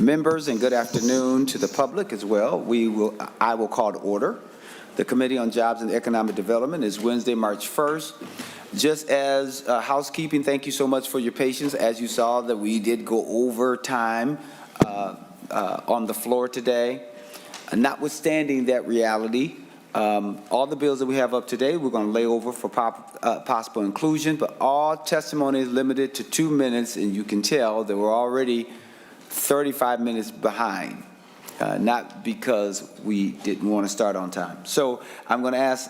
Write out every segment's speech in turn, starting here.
Members, and good afternoon to the public as well. I will call to order. The Committee on Jobs and Economic Development is Wednesday, March 1st. Just as housekeeping, thank you so much for your patience. As you saw, that we did go over time on the floor today. Notwithstanding that reality, all the bills that we have up today, we're going to lay over for possible inclusion, but all testimony is limited to 2 minutes, and you can tell that we're already 35 minutes behind, not because we didn't want to start on time. So I'm going to ask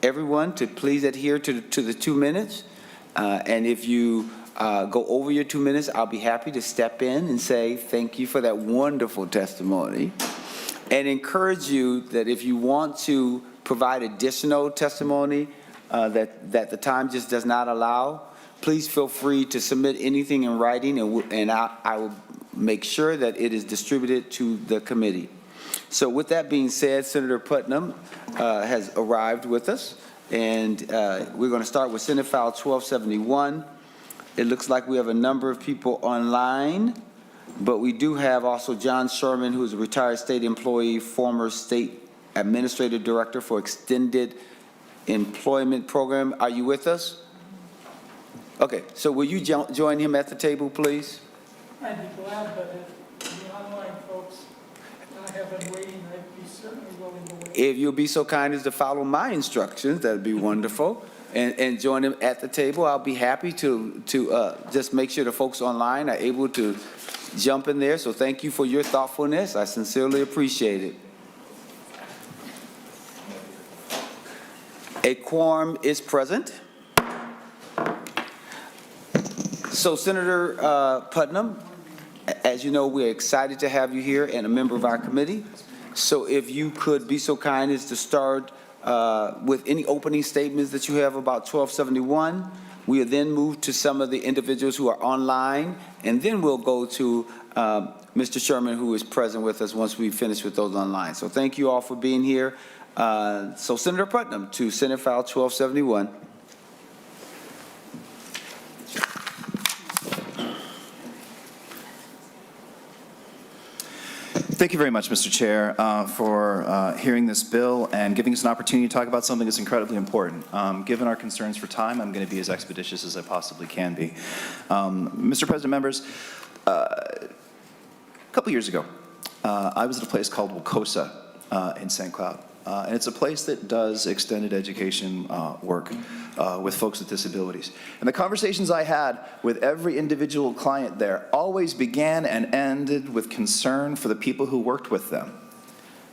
everyone to please adhere to the 2 minutes, and if you go over your 2 minutes, I'll be happy to step in and say thank you for that wonderful testimony, and encourage you that if you want to provide additional testimony that the time just does not allow, please feel free to submit anything in writing, and I will make sure that it is distributed to the committee. So with that being said, Senator Putnam has arrived with us, and we're going to start with Senate File 1271. It looks like we have a number of people online, but we do have also John Sherman, who is a retired state employee, former state administrative director for Extended Employment Program. Are you with us? Okay, so will you join him at the table, please? I'd be glad, but if the online folks have been waiting, I'd be certainly willing to wait. If you'll be so kind as to follow my instructions, that'd be wonderful, and join him at the table. I'll be happy to just make sure the folks online are able to jump in there. So thank you for your thoughtfulness. I sincerely appreciate it. A quorum is present. So Senator Putnam, as you know, we're excited to have you here and a member of our committee. So if you could be so kind as to start with any opening statements that you have about 1271. We'll then move to some of the individuals who are online, and then we'll go to Mr. Sherman, who is present with us once we finish with those online. So thank you all for being here. So Senator Putnam to Senate File 1271. Thank you very much, Mr. Chair, for hearing this bill and giving us an opportunity to talk about something that's incredibly important. Given our concerns for time, I'm going to be as expeditious as I possibly can be. Mr. President, members, a couple years ago, I was at a place called Wacosa in St. Cloud. And it's a place that does extended education work with folks with disabilities. And the conversations I had with every individual client there always began and ended with concern for the people who worked with them.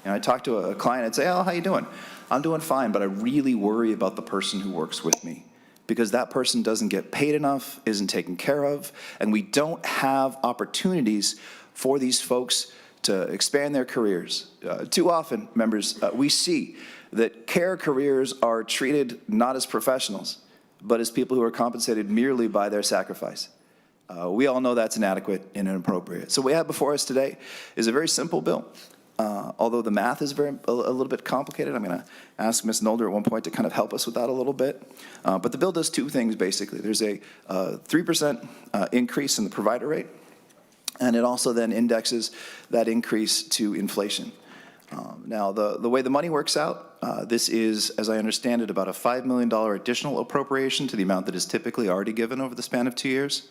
And I talked to a client and say, "Oh, how you doing?" "I'm doing fine, but I really worry about the person who works with me, because that person doesn't get paid enough, isn't taken care of, and we don't have opportunities for these folks to expand their careers." Too often, members, we see that care careers are treated not as professionals, but as people who are compensated merely by their sacrifice. We all know that's inadequate and inappropriate. So what we have before us today is a very simple bill. Although the math is a little bit complicated, I'm going to ask Ms. Nolder at one point to kind of help us with that a little bit. But the bill does two things, basically. There's a 3% increase in the provider rate, and it also then indexes that increase to inflation. Now, the way the money works out, this is, as I understand it, about a $5 million additional appropriation to the amount that is typically already given over the span of 2 years.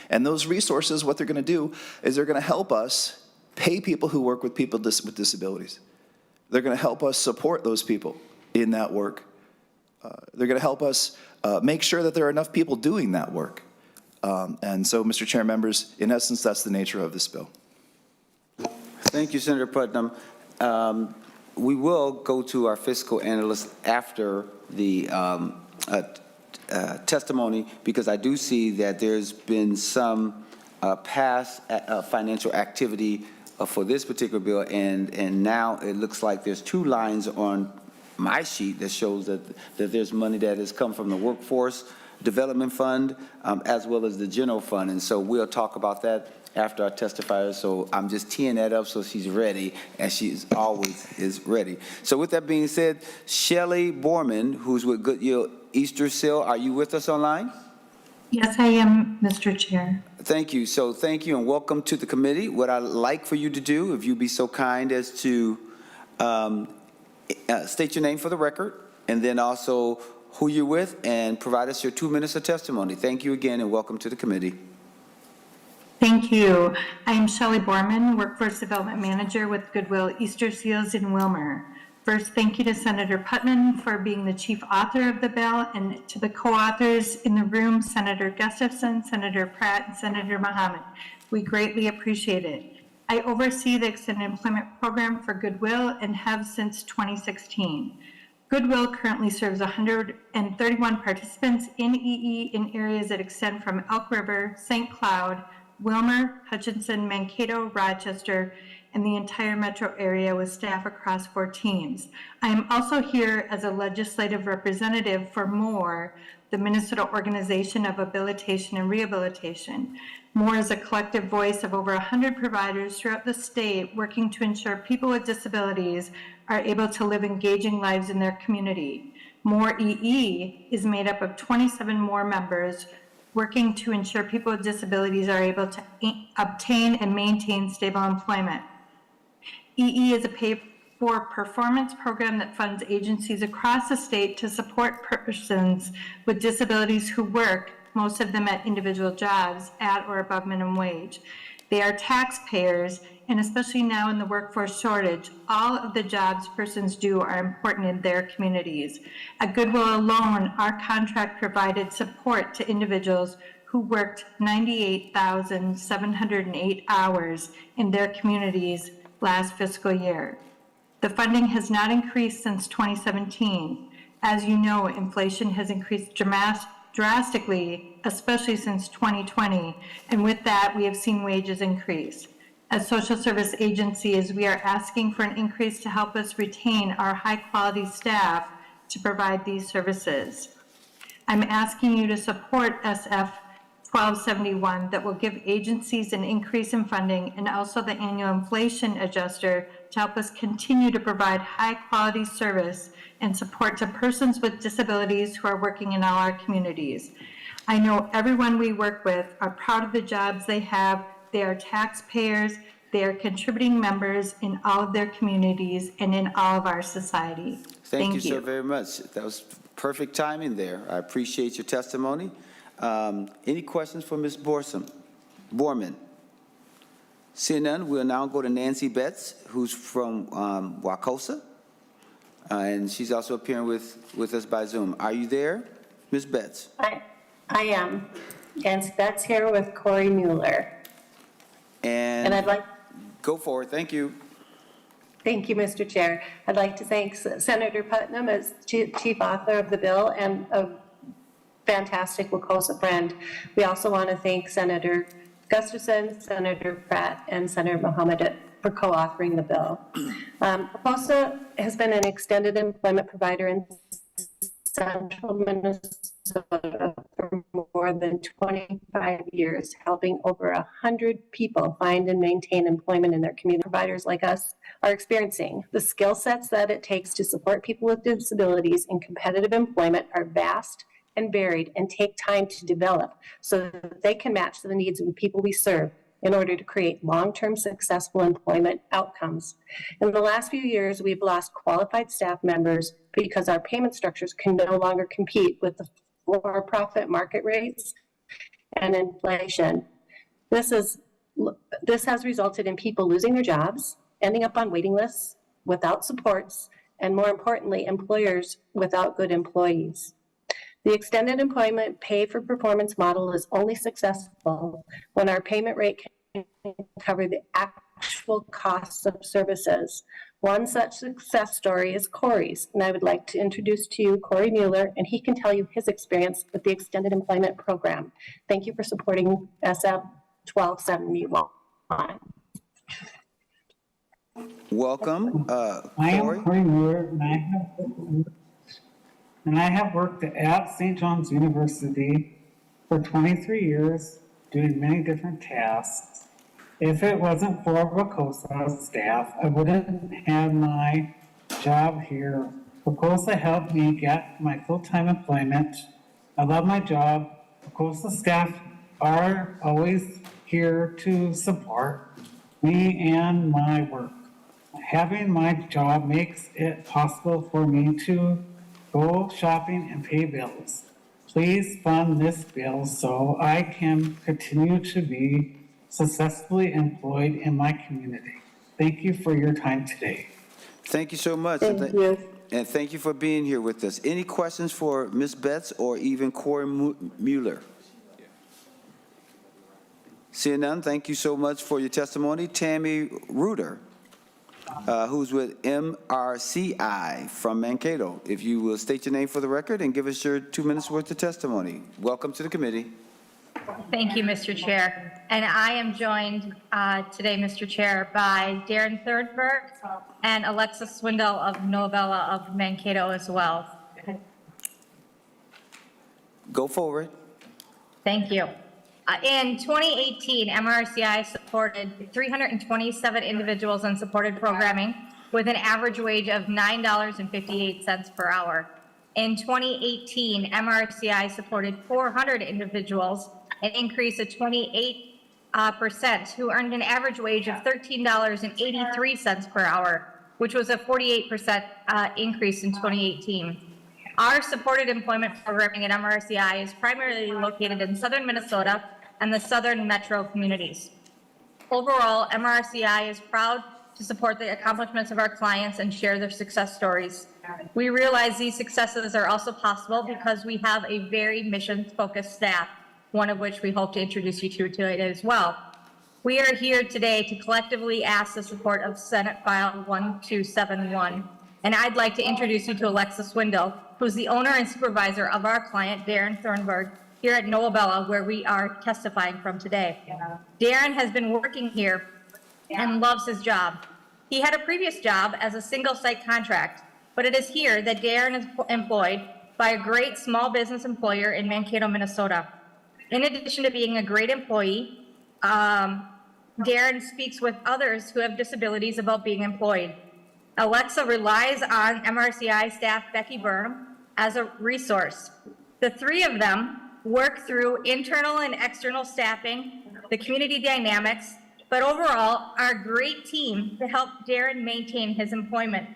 And those resources, what they're going to do is they're going to help us pay people who work with people with disabilities. They're going to help us support those people in that work. They're going to help us make sure that there are enough people doing that work. And so, Mr. Chair, members, in essence, that's the nature of this bill. Thank you, Senator Putnam. We will go to our fiscal analyst after the testimony, because I do see that there's been some past financial activity for this particular bill, and now it looks like there's 2 lines on my sheet that shows that there's money that has come from the Workforce Development Fund as well as the General Fund, and so we'll talk about that after our testifier. So I'm just teeing that up so she's ready, and she always is ready. So with that being said, Shelley Borman, who's with Goodyear Easter Seal, are you with us online? Yes, I am, Mr. Chair. Thank you. So thank you and welcome to the committee. What I'd like for you to do, if you'd be so kind as to state your name for the record, and then also who you're with, and provide us your 2 minutes of testimony. Thank you again, and welcome to the committee. Thank you. I am Shelley Borman, Workforce Development Manager with Goodwill Easter Seals in Wilmer. First, thank you to Senator Putnam for being the chief author of the bill, and to the co-authors in the room, Senator Gustafson, Senator Pratt, and Senator Mohammed. We greatly appreciate it. I oversee the Extended Employment Program for Goodwill and have since 2016. Goodwill currently serves 131 participants in EE in areas that extend from Elk River, St. Cloud, Wilmer, Hutchinson, Mankato, Rochester, and the entire metro area with staff across 4 teams. I am also here as a legislative representative for MORE, the Minnesota Organization of Habilitation and Rehabilitation. MORE is a collective voice of over 100 providers throughout the state working to ensure people with disabilities are able to live engaging lives in their community. MORE EE is made up of 27 MORE members working to ensure people with disabilities are able to obtain and maintain stable employment. EE is a pay-for-performance program that funds agencies across the state to support persons with disabilities who work, most of them at individual jobs, at or above minimum wage. They are taxpayers, and especially now in the workforce shortage, all of the jobs persons do are important in their communities. At Goodwill alone, our contract provided support to individuals who worked 98,708 hours in their communities last fiscal year. The funding has not increased since 2017. As you know, inflation has increased drastically, especially since 2020, and with that, we have seen wages increase. As social service agencies, we are asking for an increase to help us retain our high-quality staff to provide these services. I'm asking you to support SF 1271 that will give agencies an increase in funding and also the annual inflation adjuster to help us continue to provide high-quality service and support to persons with disabilities who are working in all our communities. I know everyone we work with are proud of the jobs they have. They are taxpayers. They are contributing members in all of their communities and in all of our society. Thank you so very much. That was perfect timing there. I appreciate your testimony. Any questions for Ms. Borman? Seeing none, we'll now go to Nancy Betts, who's from Wacosa, and she's also appearing with us by Zoom. Are you there, Ms. Betts? I am. Nancy Betts here with Corey Mueller. And I'd like... Go forward. Thank you. Thank you, Mr. Chair. I'd like to thank Senator Putnam as chief author of the bill and a fantastic Wacosa friend. We also want to thank Senator Gustafson, Senator Pratt, and Senator Mohammed for co-authoring the bill. Wacosa has been an extended employment provider in central Minnesota for more than 25 years, helping over 100 people find and maintain employment in their community. Providers like us are experiencing the skill sets that it takes to support people with disabilities in competitive employment are vast and varied and take time to develop so that they can match the needs of the people we serve in order to create long-term successful employment outcomes. In the last few years, we've lost qualified staff members because our payment structures can no longer compete with the for-profit market rates and inflation. This has resulted in people losing their jobs, ending up on waiting lists without supports, and more importantly, employers without good employees. The extended employment pay for performance model is only successful when our payment rate can cover the actual costs of services. One such success story is Corey's, and I would like to introduce to you Corey Mueller, and he can tell you his experience with the extended employment program. Thank you for supporting SF 1271. Welcome, I am Corey. Corey Mueller, and I have worked at St. John's University for 23 years, doing many different tasks. If it wasn't for Wacosa staff, I wouldn't have my job here. Wacosa helped me get my full-time employment. I love my job, Wacosa staff are always here to support me and my work. Having my job makes it possible for me to go shopping and pay bills. Please fund this bill so I can continue to be successfully employed in my community. Thank you for your time today. Thank you so much. Thank you. And thank you for being here with us. Any questions for Ms. Betts or even Corey Mueller? Seeing none, thank you so much for your testimony. Tammy Reuter, who's with MRCI from Mankato. If you will state your name for the record and give us your 2 minutes worth of testimony. Welcome to the committee. Thank you, Mr. Chair. And I am joined today, Mr. Chair, by Darren Thornburg and Alexa Swindle of Novella of Mankato as well. Go forward. Thank you. In 2018, MRCI supported 327 individuals in supported programming with an average wage of $9.58 per hour. In 2018, MRCI supported 400 individuals, an increase of 28%, who earned an average wage of $13.83 per hour, which was a 48% increase in 2018. Our supported employment programming at MRCI is primarily located in southern Minnesota and the southern metro communities. Overall, MRCI is proud to support the accomplishments of our clients and share their success stories. We realize these successes are also possible because we have a very mission-focused staff, one of which we hope to introduce you to today as well. We are here today to collectively ask the support of Senate File 1271. And I'd like to introduce you to Alexa Swindle, who's the owner and supervisor of our client, Darren Thornburg, here at Novella, where we are testifying from today. Darren has been working here and loves his job. He had a previous job as a single site contract, but it is here that Darren is employed by a great small business employer in Mankato, Minnesota. In addition to being a great employee, Darren speaks with others who have disabilities about being employed. Alexa relies on MRCI staff Becky Burnham as a resource. The three of them work through internal and external staffing, the community dynamics, but overall are a great team to help Darren maintain his employment.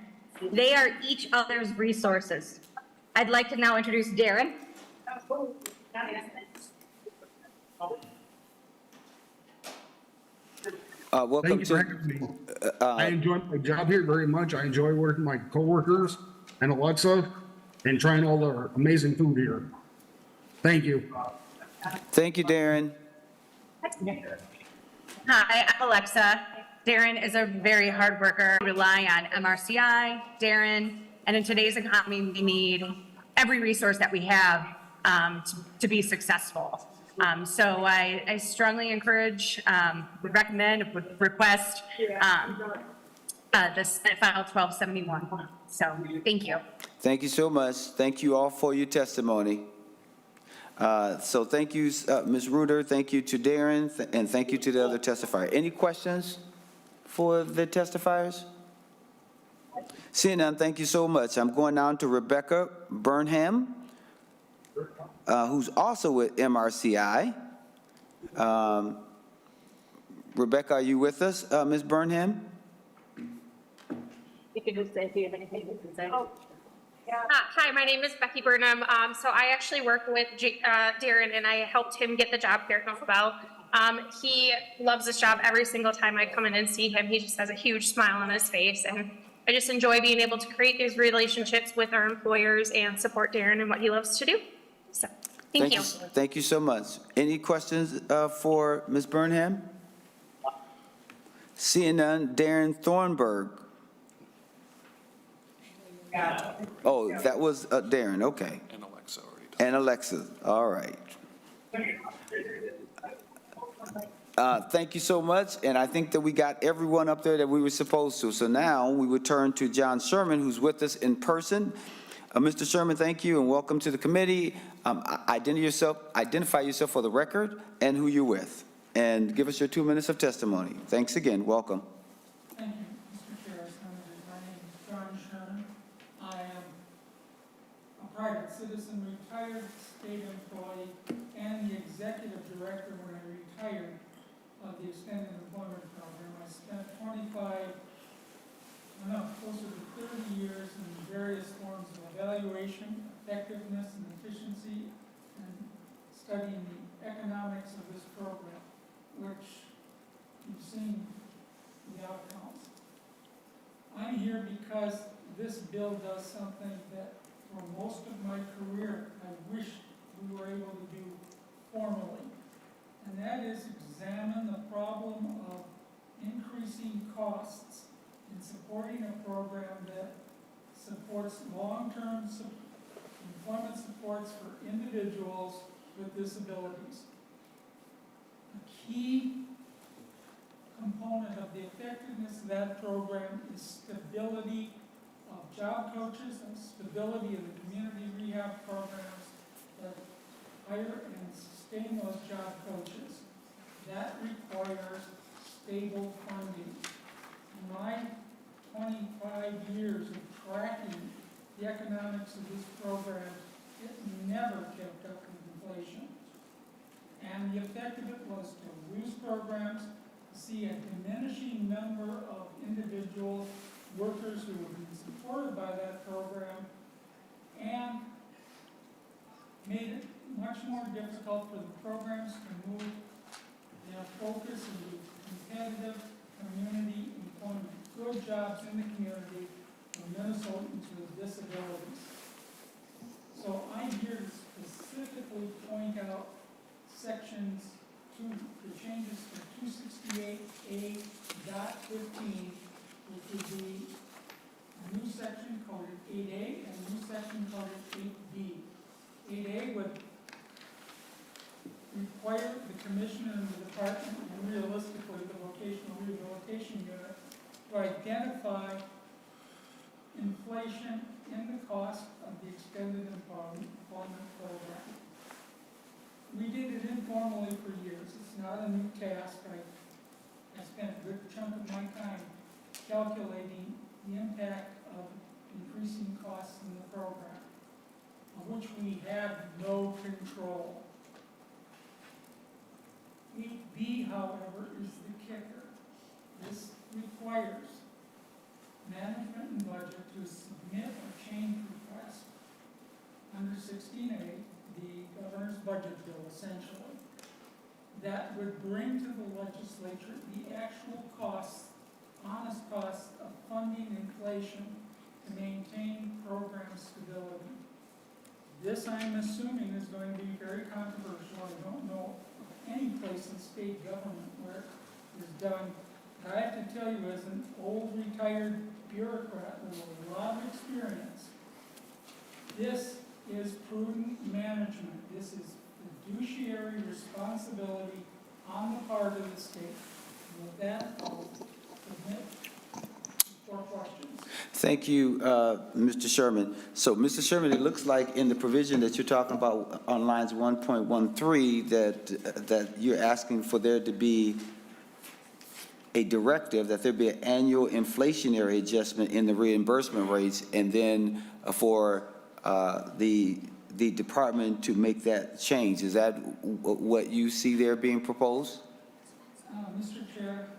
They are each other's resources. I'd like to now introduce Darren. Welcome Thank you for to, having me. I enjoy my job here very much. I enjoy working with my coworkers and Alexa and trying all the amazing food here. Thank you. thank you, Darren. Hi, I'm Alexa. Darren is a very hard worker. We rely on MRCI, Darren, and in today's economy, we need every resource that we have to be successful. So I strongly encourage, would recommend, would request the Senate File 1271. So thank you. Thank you so much. Thank you all for your testimony. So thank you, Ms. Reuter. Thank you to Darren, and thank you to the other testifier. Any questions for the testifiers? Seeing none, thank you so much. I'm going down to Rebecca Burnham, who's also with MRCI. Rebecca, are you with us, Ms. Burnham? You could just say if you have anything you can say. Hi, my name is Becky Burnham. So I actually work with Darren, and I helped him get the job here at Novell. He loves this job every single time I come in and see him. He just has a huge smile on his face, and I just enjoy being able to create these relationships with our employers and support Darren in what he loves to do. So, thank you. Thank you so much. Any questions for Ms. Burnham? Seeing none, Darren Thornburg. Oh, that was Darren, okay. And Alexa already done. And Alexa, all right. Thank you so much, and I think that we got everyone up there that we were supposed to. So now we would turn to John Sherman, who's with us in person. Mr. Sherman, thank you and welcome to the committee. Identify yourself for the record and who you're with, and give us your 2 minutes of testimony. Thanks again, welcome. Thank you, Mr. Chair, Senator. My name is John Shannon. I am a private citizen, retired state employee, and the executive director when I retired of the extended employment program. I spent closer to 30 years in various forms of evaluation, effectiveness, and efficiency, and studying the economics of this program, which you've seen the outcomes. I'm here because this bill does something that for most of my career I wish we were able to do formally, and that is examine the problem of increasing costs in supporting a program that supports long-term employment supports for individuals with disabilities. A key component of the effectiveness of that program is stability of job coaches and stability of the community rehab programs that hire and sustain those job coaches. That requires stable funding. In my 25 years of tracking the economics of this program, it never kept up with inflation. And the effect of it was to lose programs, to see a diminishing number of individual workers who have been supported by that program, and made it much more difficult for the programs to move their focus into competitive community employment, good jobs in the community for Minnesotans with disabilities. So I'm here to specifically point out sections the changes to 268A.15, which would be a new section coded 8A and a new section coded 8B. 8A would require the commissioner and the department, and realistically the vocational rehabilitation unit, to identify inflation in the cost of the extended employment program. We did it informally for years. It's not a new task. I spent a good chunk of my time calculating the impact of increasing costs in the program, of which we have no control. 8B, however, is the kicker. This requires management and budget to submit a change request under 16A, the governor's budget bill, essentially, that would bring to the legislature the actual costs, honest costs of funding inflation to maintain program stability. This, I'm assuming, is going to be very controversial. I don't know of any place in state government where it is done. I have to tell you, as an old retired bureaucrat with a lot of experience, this is prudent management. This is fiduciary responsibility on the part of the state. And with that, I'll submit 4 questions. Thank you, Mr. Sherman. So, Mr. Sherman, it looks like in the provision that you're talking about on lines 1.13 that you're asking for there to be a directive that there be an annual inflationary adjustment in the reimbursement rates, and then for the department to make that change. Is that what you see there being proposed? Mr. Chair,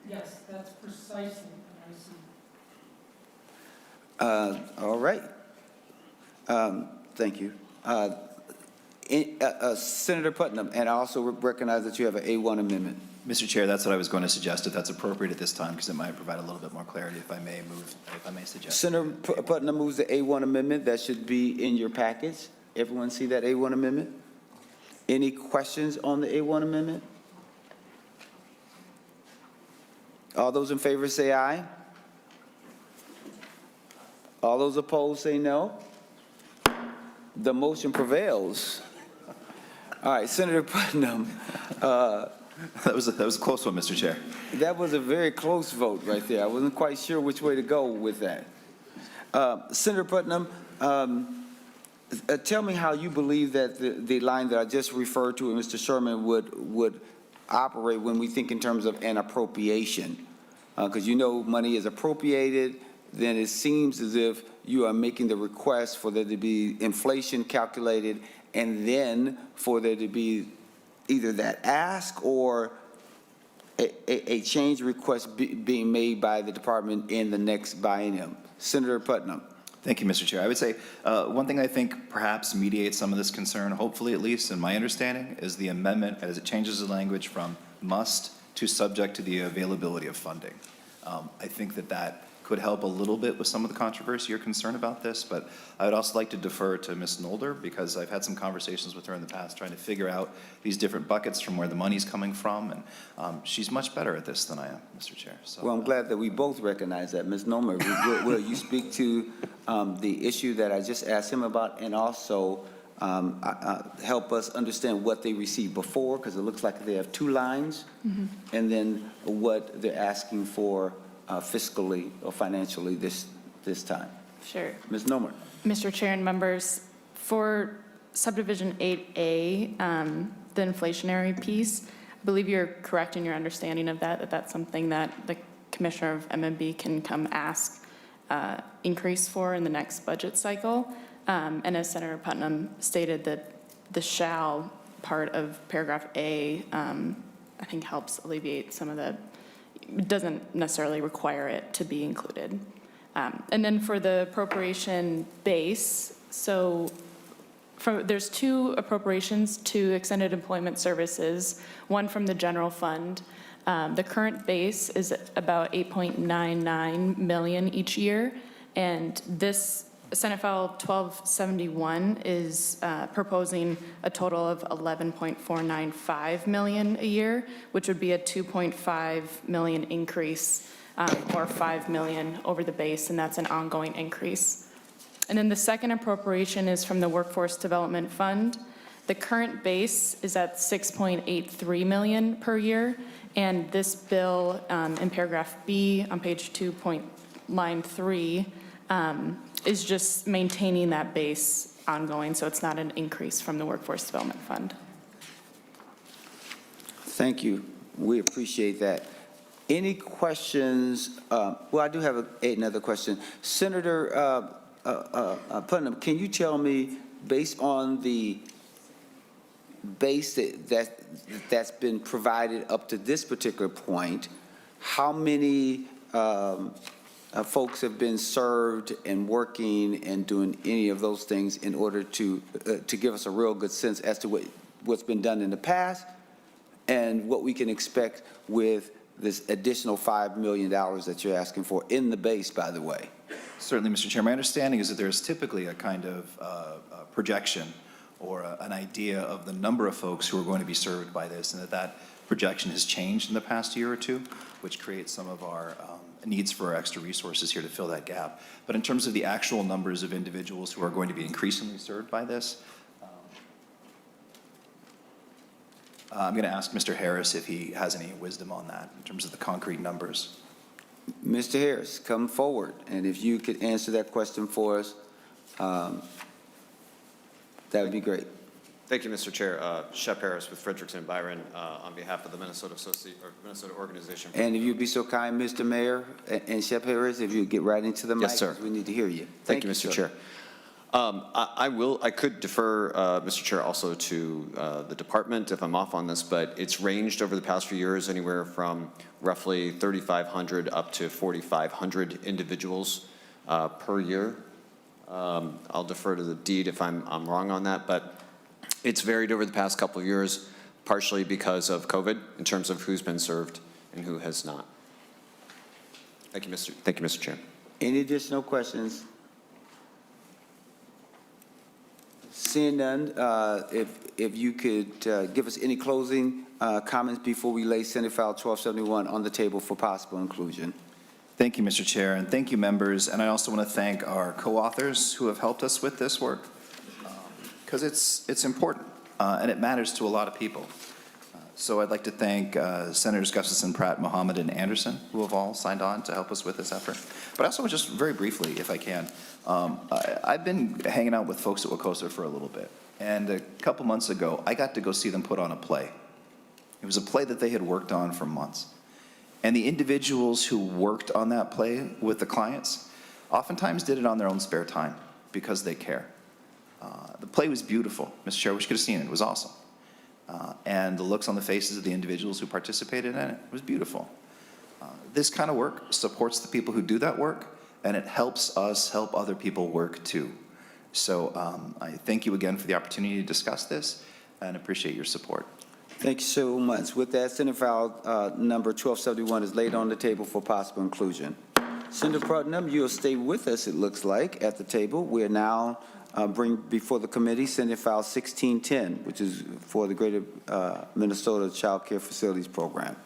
yes, that's precisely what I see. All right. Thank you. Senator Putnam, and I also recognize that you have an A1 amendment. Mr. Chair, that's what I was going to suggest, if that's appropriate at this time, because it might provide a little bit more clarity, if I may suggest. Senator Putnam moves the A1 amendment. That should be in your package. Everyone see that A1 amendment? Any questions on the A1 amendment? All those in favor say aye. All those opposed say no. The motion prevails. All right, Senator Putnam. That was a close one, Mr. Chair. That was a very close vote right there. I wasn't quite sure which way to go with that. Senator Putnam, tell me how you believe that the line that I just referred to, Mr. Sherman, would operate when we think in terms of an appropriation. Because you know money is appropriated then it seems as if you are making the request for there to be inflation calculated and then for there to be either that ask or a change request being made by the department in the next biennium. Senator Putnam. Thank you, Mr. Chair. I would say one thing I think perhaps mediates some of this concern, hopefully at least in my understanding, is the amendment as it changes the language from must to subject to the availability of funding. I think that could help a little bit with some of the controversy or concern about this, but I would also like to defer to Ms. Nolder because I've had some conversations with her in the past trying to figure out these different buckets from where the money's coming from, and she's much better at this than I am, Mr. Chair. So, Well, I'm glad that we both recognize that. Ms. Nomer, will you speak to the issue that I just asked him about and also help us understand what they received before, because it looks like they have two lines, and then what they're asking for fiscally or financially this time. Sure. Ms. Nomer. Mr. Chair and members, for subdivision 8A, the inflationary piece, I believe you're correct in your understanding of that that's something that the Commissioner of MMB can come ask increase for in the next budget cycle. And as Senator Putnam stated, that the shall part of paragraph A, I think helps alleviate some of the, it doesn't necessarily require it to be included. And then for the appropriation base, so there's two appropriations to extended employment services, one from the general fund. The current base is about 8.99 million each year, and this Senate File 1271 is proposing a total of 11.495 million a year, which would be a 2.5 million increase or 5 million over the base, and that's an ongoing increase. And then the second appropriation is from the Workforce Development Fund. The current base is at 6.83 million per year, and this bill in paragraph B on page 2, line 3, is just maintaining that base ongoing, so it's not an increase from the Workforce Development Fund. Thank you. We appreciate that. Any questions? Well, I do have another question. Senator Putnam, can you tell me, based on the base that's been provided up to this particular point, how many folks have been served and working and doing any of those things in order to give us a real good sense as to what's been done in the past and what we can expect with this additional $5 million that you're asking for in the base, by the way? Certainly, Mr. Chair. My understanding is that there's typically a kind of projection or an idea of the number of folks who are going to be served by this, and that projection has changed in the past year or two, which creates some of our needs for extra resources here to fill that gap. But in terms of the actual numbers of individuals who are going to be increasingly served by this, I'm going to ask Mr. Harris if he has any wisdom on that in terms of the concrete numbers. Mr. Harris, come forward, and if you could answer that question for us, that would be great. Thank you, Mr. Chair. Shep Harris with Frederickson and Byron on behalf of the Minnesota Organization. And if you'd be so kind, Mr. Mayor and Shep Harris, if you'd get right into the mic. Yes, sir. We need to hear you. Thank you, Mr. Chair. I could defer, Mr. Chair, also to the department if I'm off on this, but it's ranged over the past few years anywhere from roughly 3,500 up to 4,500 individuals per year. I'll defer to the deed if I'm wrong on that, but it's varied over the past couple of years, partially because of COVID in terms of who's been served and who has not. Thank you, Mr. Chair. Any additional questions? Seeing none, if you could give us any closing comments before we lay Senate File 1271 on the table for possible inclusion. Thank you, Mr. Chair, and thank you, members. And I also want to thank our co-authors who have helped us with this work, because it's important and it matters to a lot of people. So I'd like to thank Senators Gustafson, Pratt, Mohammed, and Anderson, who have all signed on to help us with this effort. But also, just very briefly, if I can, I've been hanging out with folks at Wacosa for a little bit, and a couple months ago, I got to go see them put on a play. It was a play that they had worked on for months. And the individuals who worked on that play with the clients oftentimes did it on their own spare time because they care. The play was beautiful. Mr. Chair, we could have seen it. It was awesome. And the looks on the faces of the individuals who participated in it was beautiful. This kind of work supports the people who do that work, and it helps us help other people work too. So I thank you again for the opportunity to discuss this and appreciate your support. Thank you so much. With that, Senate file number 1271 is laid on the table for possible inclusion. Senator Putnam, you'll stay with us, it looks like, at the table. We are now bring before the committee Senate file 1610, which is for the Greater Minnesota Child Care Facilities Program.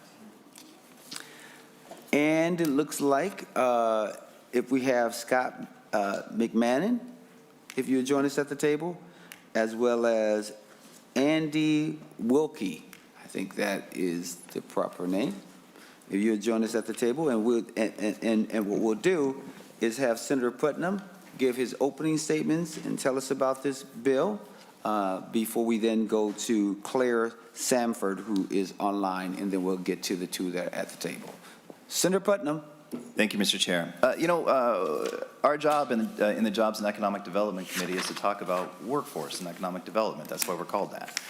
And it looks like if we have Scott McMahon, if you would join us at the table, as well as Andy Wilkie, I think that is the proper name. If you would join us at the table, and what we'll do is have Senator Putnam give his opening statements and tell us about this bill before we then go to Claire Sanford, who is online, and then we'll get to the two that are at the table. Senator Putnam. Thank you, Mr. Chair. Our job in the Jobs and Economic Development Committee is to talk about workforce and economic development. That's why we're called that.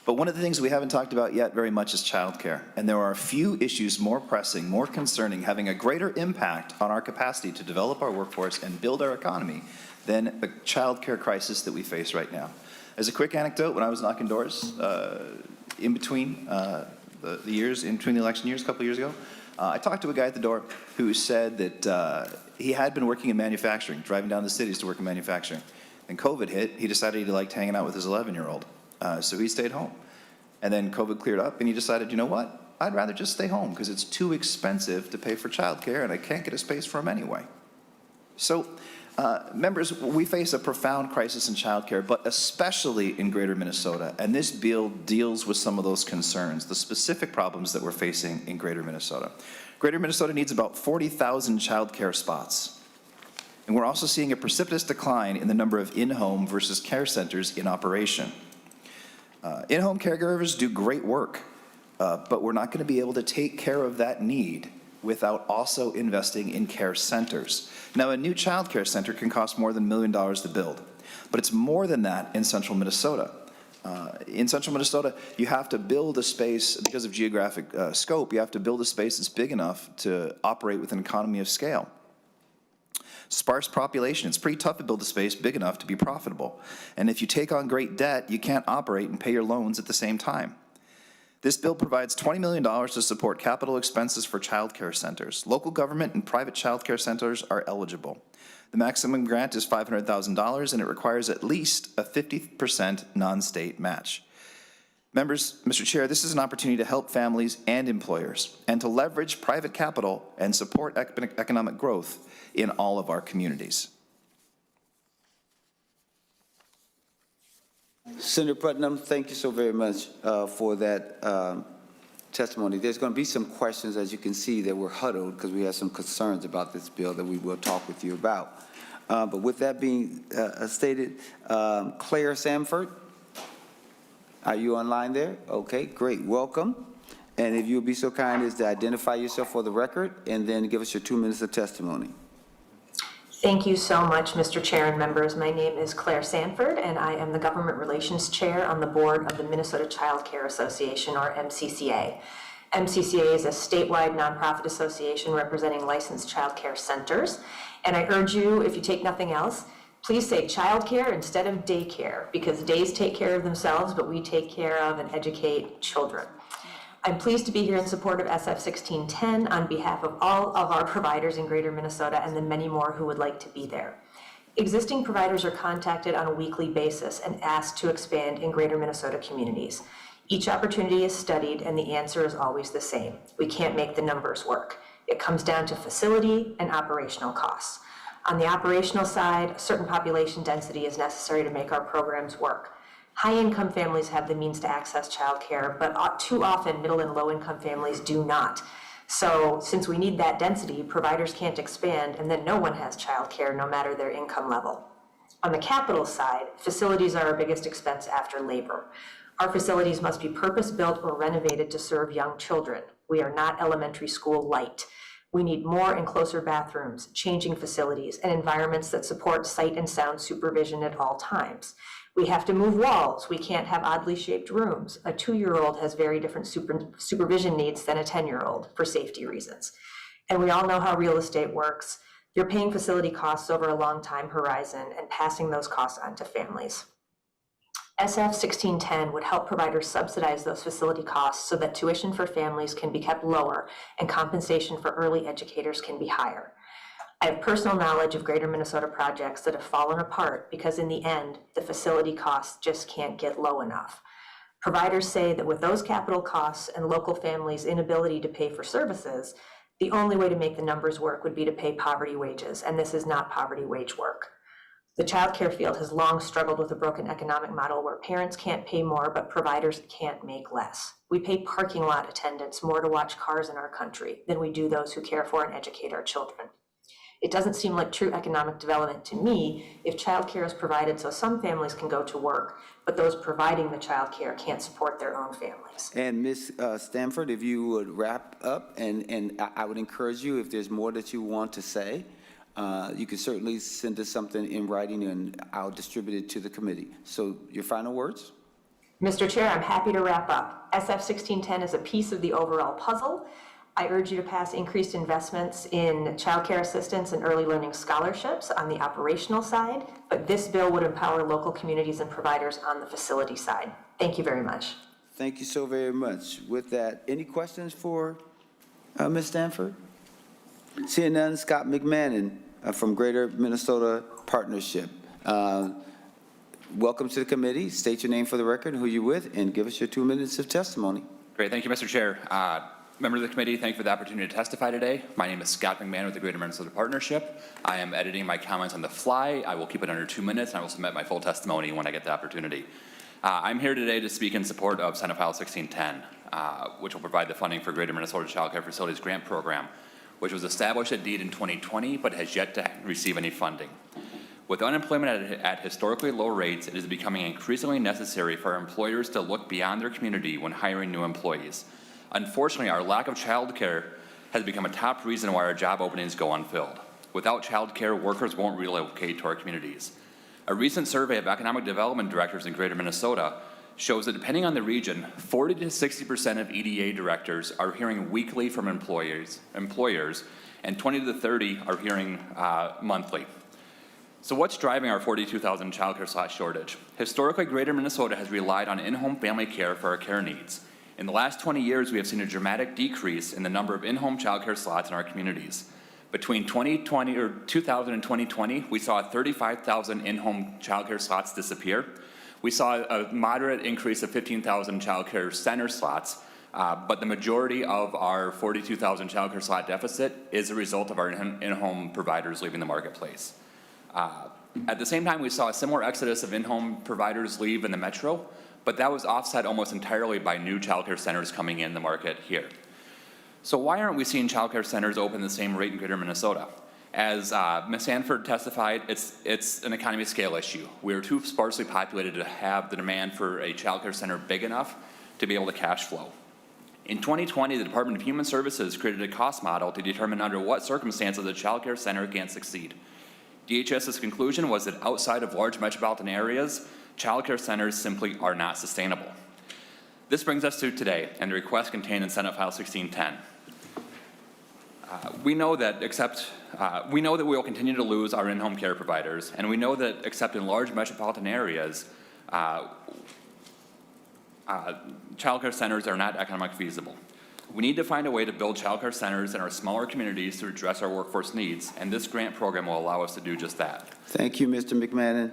But one of the things we haven't talked about yet very much is childcare. And there are a few issues more pressing, more concerning, having a greater impact on our capacity to develop our workforce and build our economy than the childcare crisis that we face right now. As a quick anecdote, when I was knocking doors in between the years, in between the election years, a couple years ago, I talked to a guy at the door who said that he had been working in manufacturing, driving down the cities to work in manufacturing. And COVID hit, he decided he liked hanging out with his 11-year-old. So he stayed home. And then COVID cleared up, and he decided, you know what? I'd rather just stay home because it's too expensive to pay for childcare, and I can't get a space for him anyway. So, members, we face a profound crisis in childcare, but especially in Greater Minnesota. And this bill deals with some of those concerns, the specific problems that we're facing in Greater Minnesota. Greater Minnesota needs about 40,000 childcare spots. And we're also seeing a precipitous decline in the number of in-home versus care centers in operation. In-home caregivers do great work, but we're not going to be able to take care of that need without also investing in care centers. Now, a new child care center can cost more than $1 million to build, but it's more than that in central Minnesota. In central Minnesota, you have to build a space, because of geographic scope, you have to build a space that's big enough to operate with an economy of scale. Sparse population, it's pretty tough to build a space big enough to be profitable. And if you take on great debt, you can't operate and pay your loans at the same time. This bill provides $20 million to support capital expenses for child care centers. Local government and private child care centers are eligible. The maximum grant is $500,000, and it requires at least a 50% non-state match. Members, Mr. Chair, this is an opportunity to help families and employers and to leverage private capital and support economic growth in all of our communities. Senator Putnam, thank you so very much for that testimony. There's going to be some questions, as you can see, that were huddled because we have some concerns about this bill that we will talk with you about. But with that being stated, Claire Sanford, are you online there? Okay, great. Welcome. And if you'll be so kind as to identify yourself for the record and then give us your 2 minutes of testimony. Thank you so much, Mr. Chair and members. My name is Claire Sanford, and I am the Government Relations Chair on the board of the Minnesota Child Care Association, or MCCA. MCCA is a statewide nonprofit association representing licensed child care centers. And I urge you, if you take nothing else, please say child care instead of daycare, because days take care of themselves, but we take care of and educate children. I'm pleased to be here in support of SF 1610 on behalf of all of our providers in Greater Minnesota and the many more who would like to be there. Existing providers are contacted on a weekly basis and asked to expand in Greater Minnesota communities. Each opportunity is studied and the answer is always the same. We can't make the numbers work. It comes down to facility and operational costs. On the operational side, a certain population density is necessary to make our programs work. High-income families have the means to access childcare, but too often middle and low-income families do not. So since we need that density, providers can't expand, and then no one has childcare, no matter their income level. On the capital side, facilities are our biggest expense after labor. Our facilities must be purpose-built or renovated to serve young children. We are not elementary school light. We need more and closer bathrooms, changing facilities, and environments that support sight and sound supervision at all times. We have to move walls. We can't have oddly shaped rooms. A 2-year-old has very different supervision needs than a 10-year-old for safety reasons. And we all know how real estate works. You're paying facility costs over a long time horizon and passing those costs on to families. SF 1610 would help providers subsidize those facility costs so that tuition for families can be kept lower and compensation for early educators can be higher. I have personal knowledge of Greater Minnesota projects that have fallen apart because in the end, the facility costs just can't get low enough. Providers say that with those capital costs and local families' inability to pay for services, the only way to make the numbers work would be to pay poverty wages, and this is not poverty wage work. The childcare field has long struggled with a broken economic model where parents can't pay more, but providers can't make less. We pay parking lot attendants more to watch cars in our country than we do those who care for and educate our children. It doesn't seem like true economic development to me if childcare is provided so some families can go to work, but those providing the childcare can't support their own families. And Ms. Stanford, if you would wrap up, and I would encourage you, if there's more that you want to say, you can certainly send us something in writing and I'll distribute it to the committee. So your final words? Mr. Chair, I'm happy to wrap up. SF 1610 is a piece of the overall puzzle. I urge you to pass increased investments in childcare assistance and early learning scholarships on the operational side, but this bill would empower local communities and providers on the facility side. Thank you very much. Thank you so very much. With that, any questions for Ms. Stanford? Seeing none, Scott McMahon from Greater Minnesota Partnership. Welcome to the committee. State your name for the record, who you're with, and give us your 2 minutes of testimony. Great. Thank you, Mr. Chair. Members of the committee, thank you for the opportunity to testify today. My name is Scott McMahon with the Greater Minnesota Partnership. I am editing my comments on the fly. I will keep it under 2 minutes, and I will submit my full testimony when I get the opportunity. I'm here today to speak in support of Senate File 1610, which will provide the funding for Greater Minnesota Child Care Facilities Grant Program, which was established at DEED in 2020, but has yet to receive any funding. With unemployment at historically low rates, it is becoming increasingly necessary for employers to look beyond their community when hiring new employees. Unfortunately, our lack of child care has become a top reason why our job openings go unfilled. Without child care, workers won't relocate to our communities. A recent survey of economic development directors in Greater Minnesota shows that depending on the region, 40 to 60% of EDA directors are hearing weekly from employers, and 20 to 30 are hearing monthly. So what's driving our 42,000 childcare slot shortage? Historically, Greater Minnesota has relied on in-home family care for our care needs. In the last 20 years, we have seen a dramatic decrease in the number of in-home childcare slots in our communities. Between 2000 and 2020, we saw 35,000 in-home childcare slots disappear. We saw a moderate increase of 15,000 childcare center slots, but the majority of our 42,000 childcare slot deficit is a result of our in-home providers leaving the marketplace. At the same time, we saw a similar exodus of in-home providers leave in the metro, but that was offset almost entirely by new childcare centers coming in the market here. So why aren't we seeing childcare centers open the same rate in Greater Minnesota? As Ms. Sanford testified, it's an economy scale issue. We are too sparsely populated to have the demand for a childcare center big enough to be able to cash flow. In 2020, the Department of Human Services created a cost model to determine under what circumstances a childcare center can succeed. DHS's conclusion was that outside of large metropolitan areas, childcare centers simply are not sustainable. This brings us to today and the request contained in Senate File 1610. We know that we will continue to lose our in-home care providers, and we know that except in large metropolitan areas, childcare centers are not economically feasible. We need to find a way to build childcare centers in our smaller communities to address our workforce needs, and this grant program will allow us to do just that. Thank you, Mr. McMahon.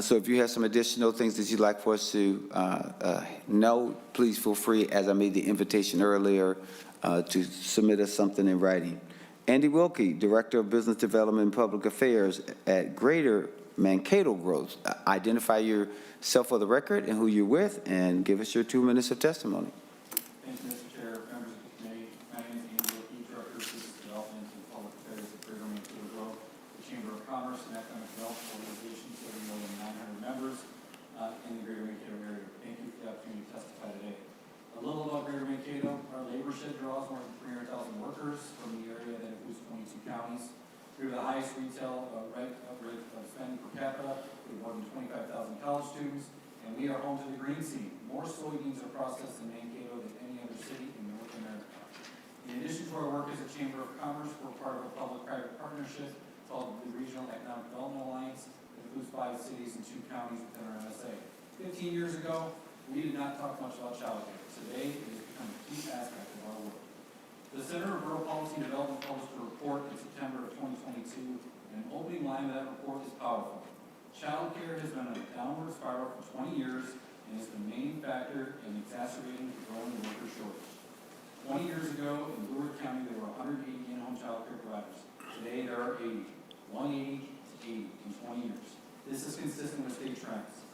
So if you have some additional things that you'd like for us to know, please feel free, as I made the invitation earlier, to submit us something in writing. Andy Wilkie, Director of Business Development and Public Affairs at Greater Mankato Growth. Identify yourself for the record and who you're with, and give us your 2 minutes of testimony. Thank you, Mr. Chair, members of the committee. My name is Andy Wilkie, Director of Business Development and Public Affairs at Greater Mankato Growth, the Chamber of Commerce and Economic Development Organization serving more than 900 members in the Greater Mankato area. Thank you for the opportunity to testify today. A little about Greater Mankato. Our labor watershed draws more than 300,000 workers from the area that includes 22 counties. We have the highest retail rate of spending per capita, with more than 25,000 college students, and we are home to the green scene. More soybeans are processed in Mankato than any other city in North America. In addition to our work as a Chamber of Commerce, we're part of a public-private partnership called the Regional Economic Development Alliance. It includes 5 cities and 2 counties within our MSA. 15 years ago, we did not talk much about child care. Today, it has become a key aspect of our work. The Center for Rural Policy and Development published a report in September of 2022, and an opening line of that report is powerful. Child care has been on a downward spiral for 20 years and is the main factor in exacerbating the growing worker shortage. 20 years ago, in Blue Ridge County, there were 180 in-home child care providers. Today, there are 80. 180 to 80 in 20 years. This is consistent with state trends.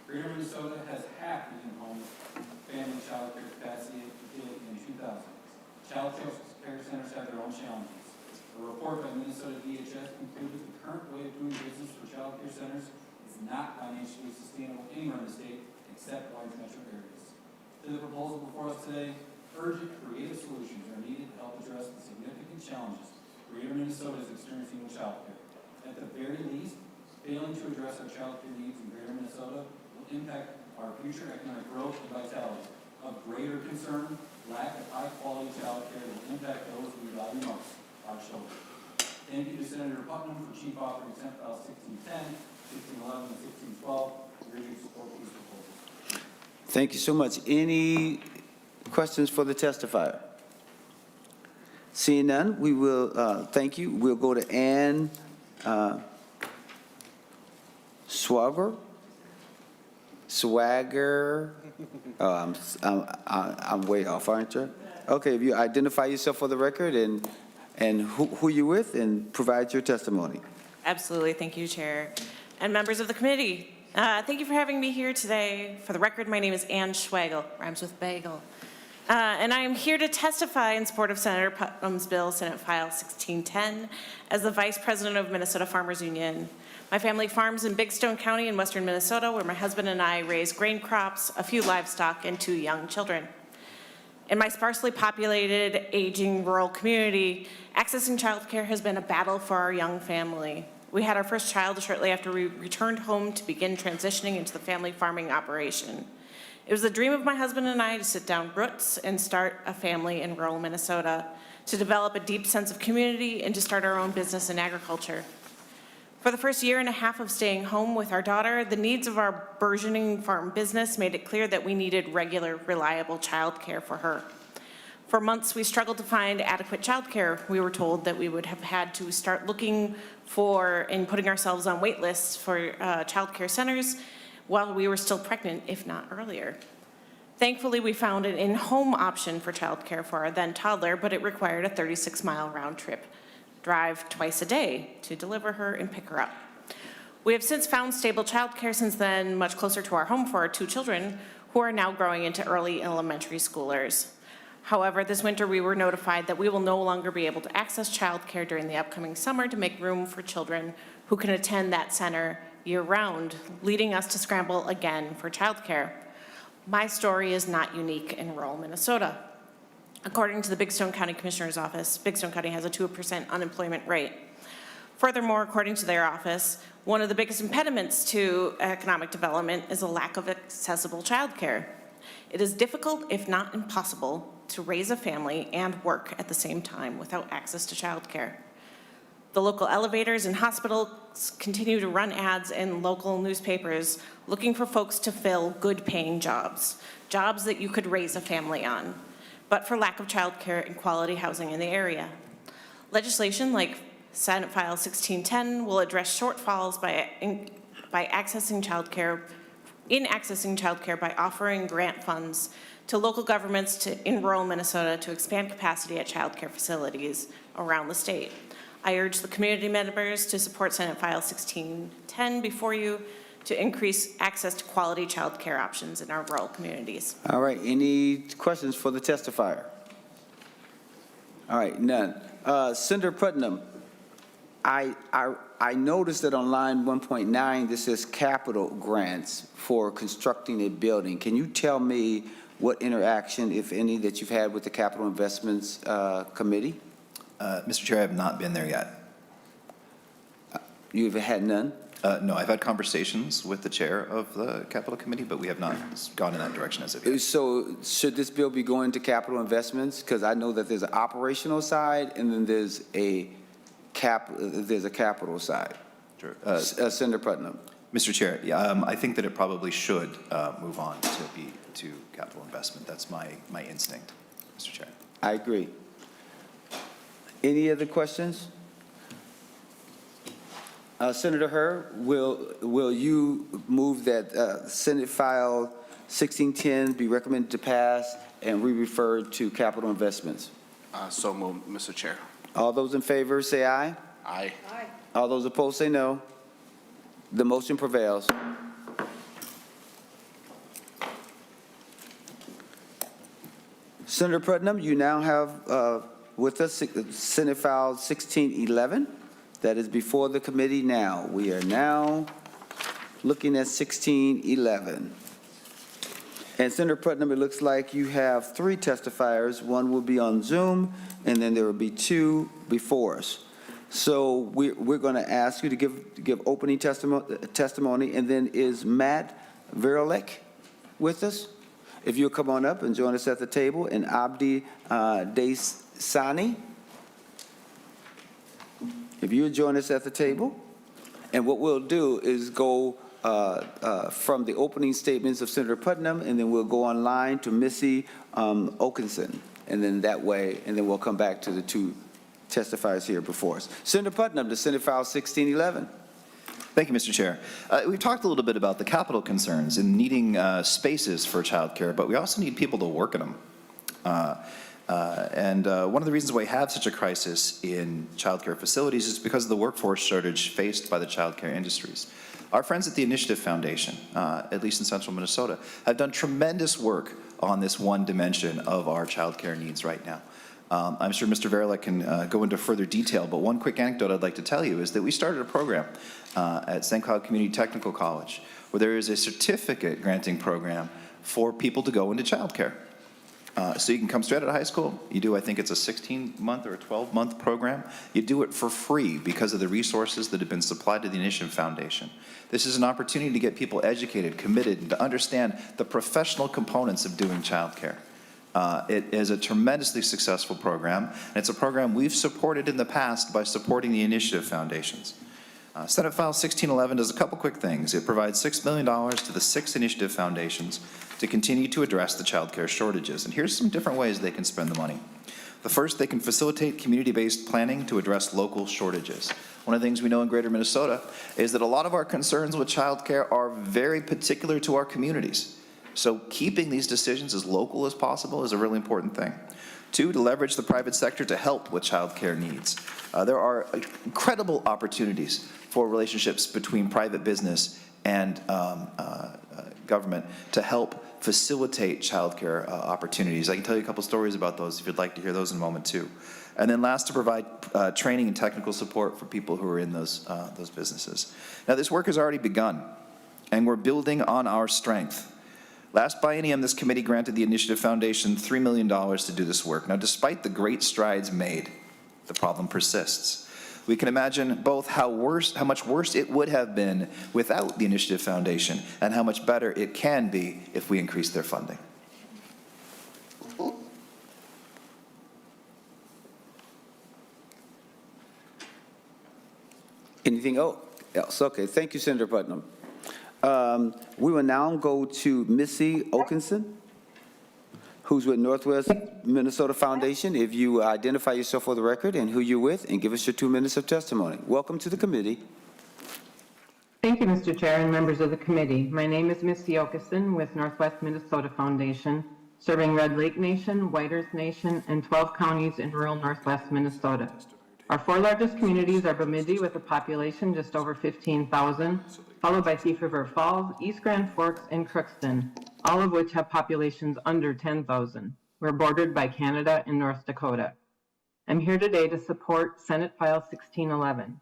Greater Minnesota has half the in-home family child care capacity it did in 2000. Child care centers have their own challenges. A report by Minnesota DHS concluded the current way of doing business for child care centers is not financially sustainable anywhere in the state except large metro areas. To the proposal before us today, urgent creative solutions are needed to help address the significant challenges Greater Minnesota is experiencing with child care. At the very least, failing to address our child care needs in Greater Minnesota will impact our future economic growth and vitality. Of greater concern, lack of high-quality child care will impact those we value most, our children. Thank you to Senator Putnam for chief authoring Senate File 1610, 1611, and 1612. We urge you to support these proposals. Thank you so much. Any questions for the testifier? Seeing none, we will, thank you. We'll go to Ann Swagger. Oh, I'm way off, aren't you? Okay, if you identify yourself for the record and who you with and provide your testimony. Absolutely. Thank you, Chair. And members of the committee, thank you for having me here today. For the record, my name is Ann Schwagel, rhymes with bagel. And I am here to testify in support of Senator Putnam's bill, Senate File 1610, as the Vice President of Minnesota Farmers Union. My family farms in Big Stone County in western Minnesota, where my husband and I raise grain crops, a few livestock, and 2 young children. In my sparsely populated, aging rural community, accessing childcare has been a battle for our young family. We had our first child shortly after we returned home to begin transitioning into the family farming operation. It was the dream of my husband and I to sit down roots and start a family in rural Minnesota, to develop a deep sense of community, and to start our own business in agriculture. For the first year and a half of staying home with our daughter, the needs of our burgeoning farm business made it clear that we needed regular, reliable childcare for her. For months, we struggled to find adequate childcare. We were told that we would have had to start looking for and putting ourselves on wait lists for childcare centers while we were still pregnant, if not earlier. Thankfully, we found an in-home option for childcare for our then toddler, but it required a 36-mile round trip drive twice a day to deliver her and pick her up. We have since found stable childcare since then, much closer to our home for our 2 children, who are now growing into early elementary schoolers. However, this winter we were notified that we will no longer be able to access childcare during the upcoming summer to make room for children who can attend that center year-round, leading us to scramble again for childcare. My story is not unique in rural Minnesota. According to the Big Stone County Commissioner's Office, Big Stone County has a 2% unemployment rate. Furthermore, according to their office, one of the biggest impediments to economic development is a lack of accessible childcare. It is difficult, if not impossible, to raise a family and work at the same time without access to childcare. The local elevators and hospitals continue to run ads in local newspapers looking for folks to fill good-paying jobs that you could raise a family on, but for lack of childcare and quality housing in the area. Legislation like Senate File 1610 will address shortfalls by accessing childcare by offering grant funds to local governments in rural Minnesota to expand capacity at childcare facilities around the state. I urge the community members to support Senate File 1610 before you to increase access to quality childcare options in our rural communities. All right, any questions for the testifier? All right, none. Senator Putnam, I noticed that on line 1.9, this says capital grants for constructing a building. Can you tell me what interaction, if any, that you've had with the Capital Investments Committee? Mr. Chair, I have not been there yet. You've had none? No, I've had conversations with the chair of the Capital Committee, but we have not gone in that direction as of yet. So should this bill be going to capital investments? Because I know that there's an operational side and then there's a capital side. Sure. Senator Putnam. Mr. Chair, yeah, I think that it probably should move on to capital investment. That's my instinct, Mr. Chair. I agree. Any other questions? Senator Hurd, will you move that Senate File 1610 be recommended to pass and re-referred to capital investments? So moved, Mr. Chair. All those in favor say aye. Aye. All those opposed say no. The motion prevails. Senator Putnam, you now have with us Senate File 1611. That is before the committee now. We are now looking at 1611. And Senator Putnam, it looks like you have 3 testifiers. One will be on Zoom, and then there will be 2 before us. So we're going to ask you to give opening testimony, and then is Matt Verlick with us? If you'll come on up and join us at the table, and Abdi Desani. If you would join us at the table, and what we'll do is go from the opening statements of Senator Putnam, and then we'll go online to Missy Okinson, and then that way, and then we'll come back to the 2 testifiers here before us. Senator Putnam, to Senate File 1611. Thank you, Mr. Chair. We've talked a little bit about the capital concerns and needing spaces for childcare, but we also need people to work in them. One of the reasons why we have such a crisis in childcare facilities is because of the workforce shortage faced by the childcare industries. Our friends at the Initiative Foundation, at least in central Minnesota, have done tremendous work on this one dimension of our childcare needs right now. I'm sure Mr. Verlick can go into further detail, but one quick anecdote I'd like to tell you is that we started a program at St. Cloud Community Technical College where there is a certificate granting program for people to go into childcare. So you can come straight out of high school. You do, I think it's a 16-month or a 12-month program. You do it for free because of the resources that have been supplied to the Initiative Foundation. This is an opportunity to get people educated, committed, and to understand the professional components of doing childcare. It is a tremendously successful program, and it's a program we've supported in the past by supporting the Initiative Foundations. Senate File 1611 does a couple quick things. It provides $6 million to the 6 Initiative Foundations to continue to address the child care shortages. And here's some different ways they can spend the money. The first, they can facilitate community-based planning to address local shortages. One of the things we know in Greater Minnesota is that a lot of our concerns with child care are very particular to our communities. So keeping these decisions as local as possible is a really important thing. 2, to leverage the private sector to help with child care needs. There are incredible opportunities for relationships between private business and government to help facilitate child care opportunities. I can tell you a couple stories about those if you'd like to hear those in a moment too. And then last, to provide training and technical support for people who are in those businesses. Now this work has already begun, and we're building on our strength. Last biennium, this committee granted the Initiative Foundation $3 million to do this work. Now, despite the great strides made, the problem persists. We can imagine both how much worse it would have been without the Initiative Foundation and how much better it can be if we increase their funding. Anything else? Okay, thank you, Senator Putnam. We will now go to Missy Okinson, who's with Northwest Minnesota Foundation. If you identify yourself for the record and who you're with, and give us your 2 minutes of testimony. Welcome to the committee. Thank you, Mr. Chair and members of the committee. My name is Misty Okinson with Northwest Minnesota Foundation, serving Red Lake Nation, White Earth Nation, and 12 counties in rural Northwest Minnesota. Our 4 largest communities are Bemidji with a population just over 15,000, followed by Thief River Falls, East Grand Forks, and Crookston, all of which have populations under 10,000. We're bordered by Canada and North Dakota. I'm here today to support Senate File 1611.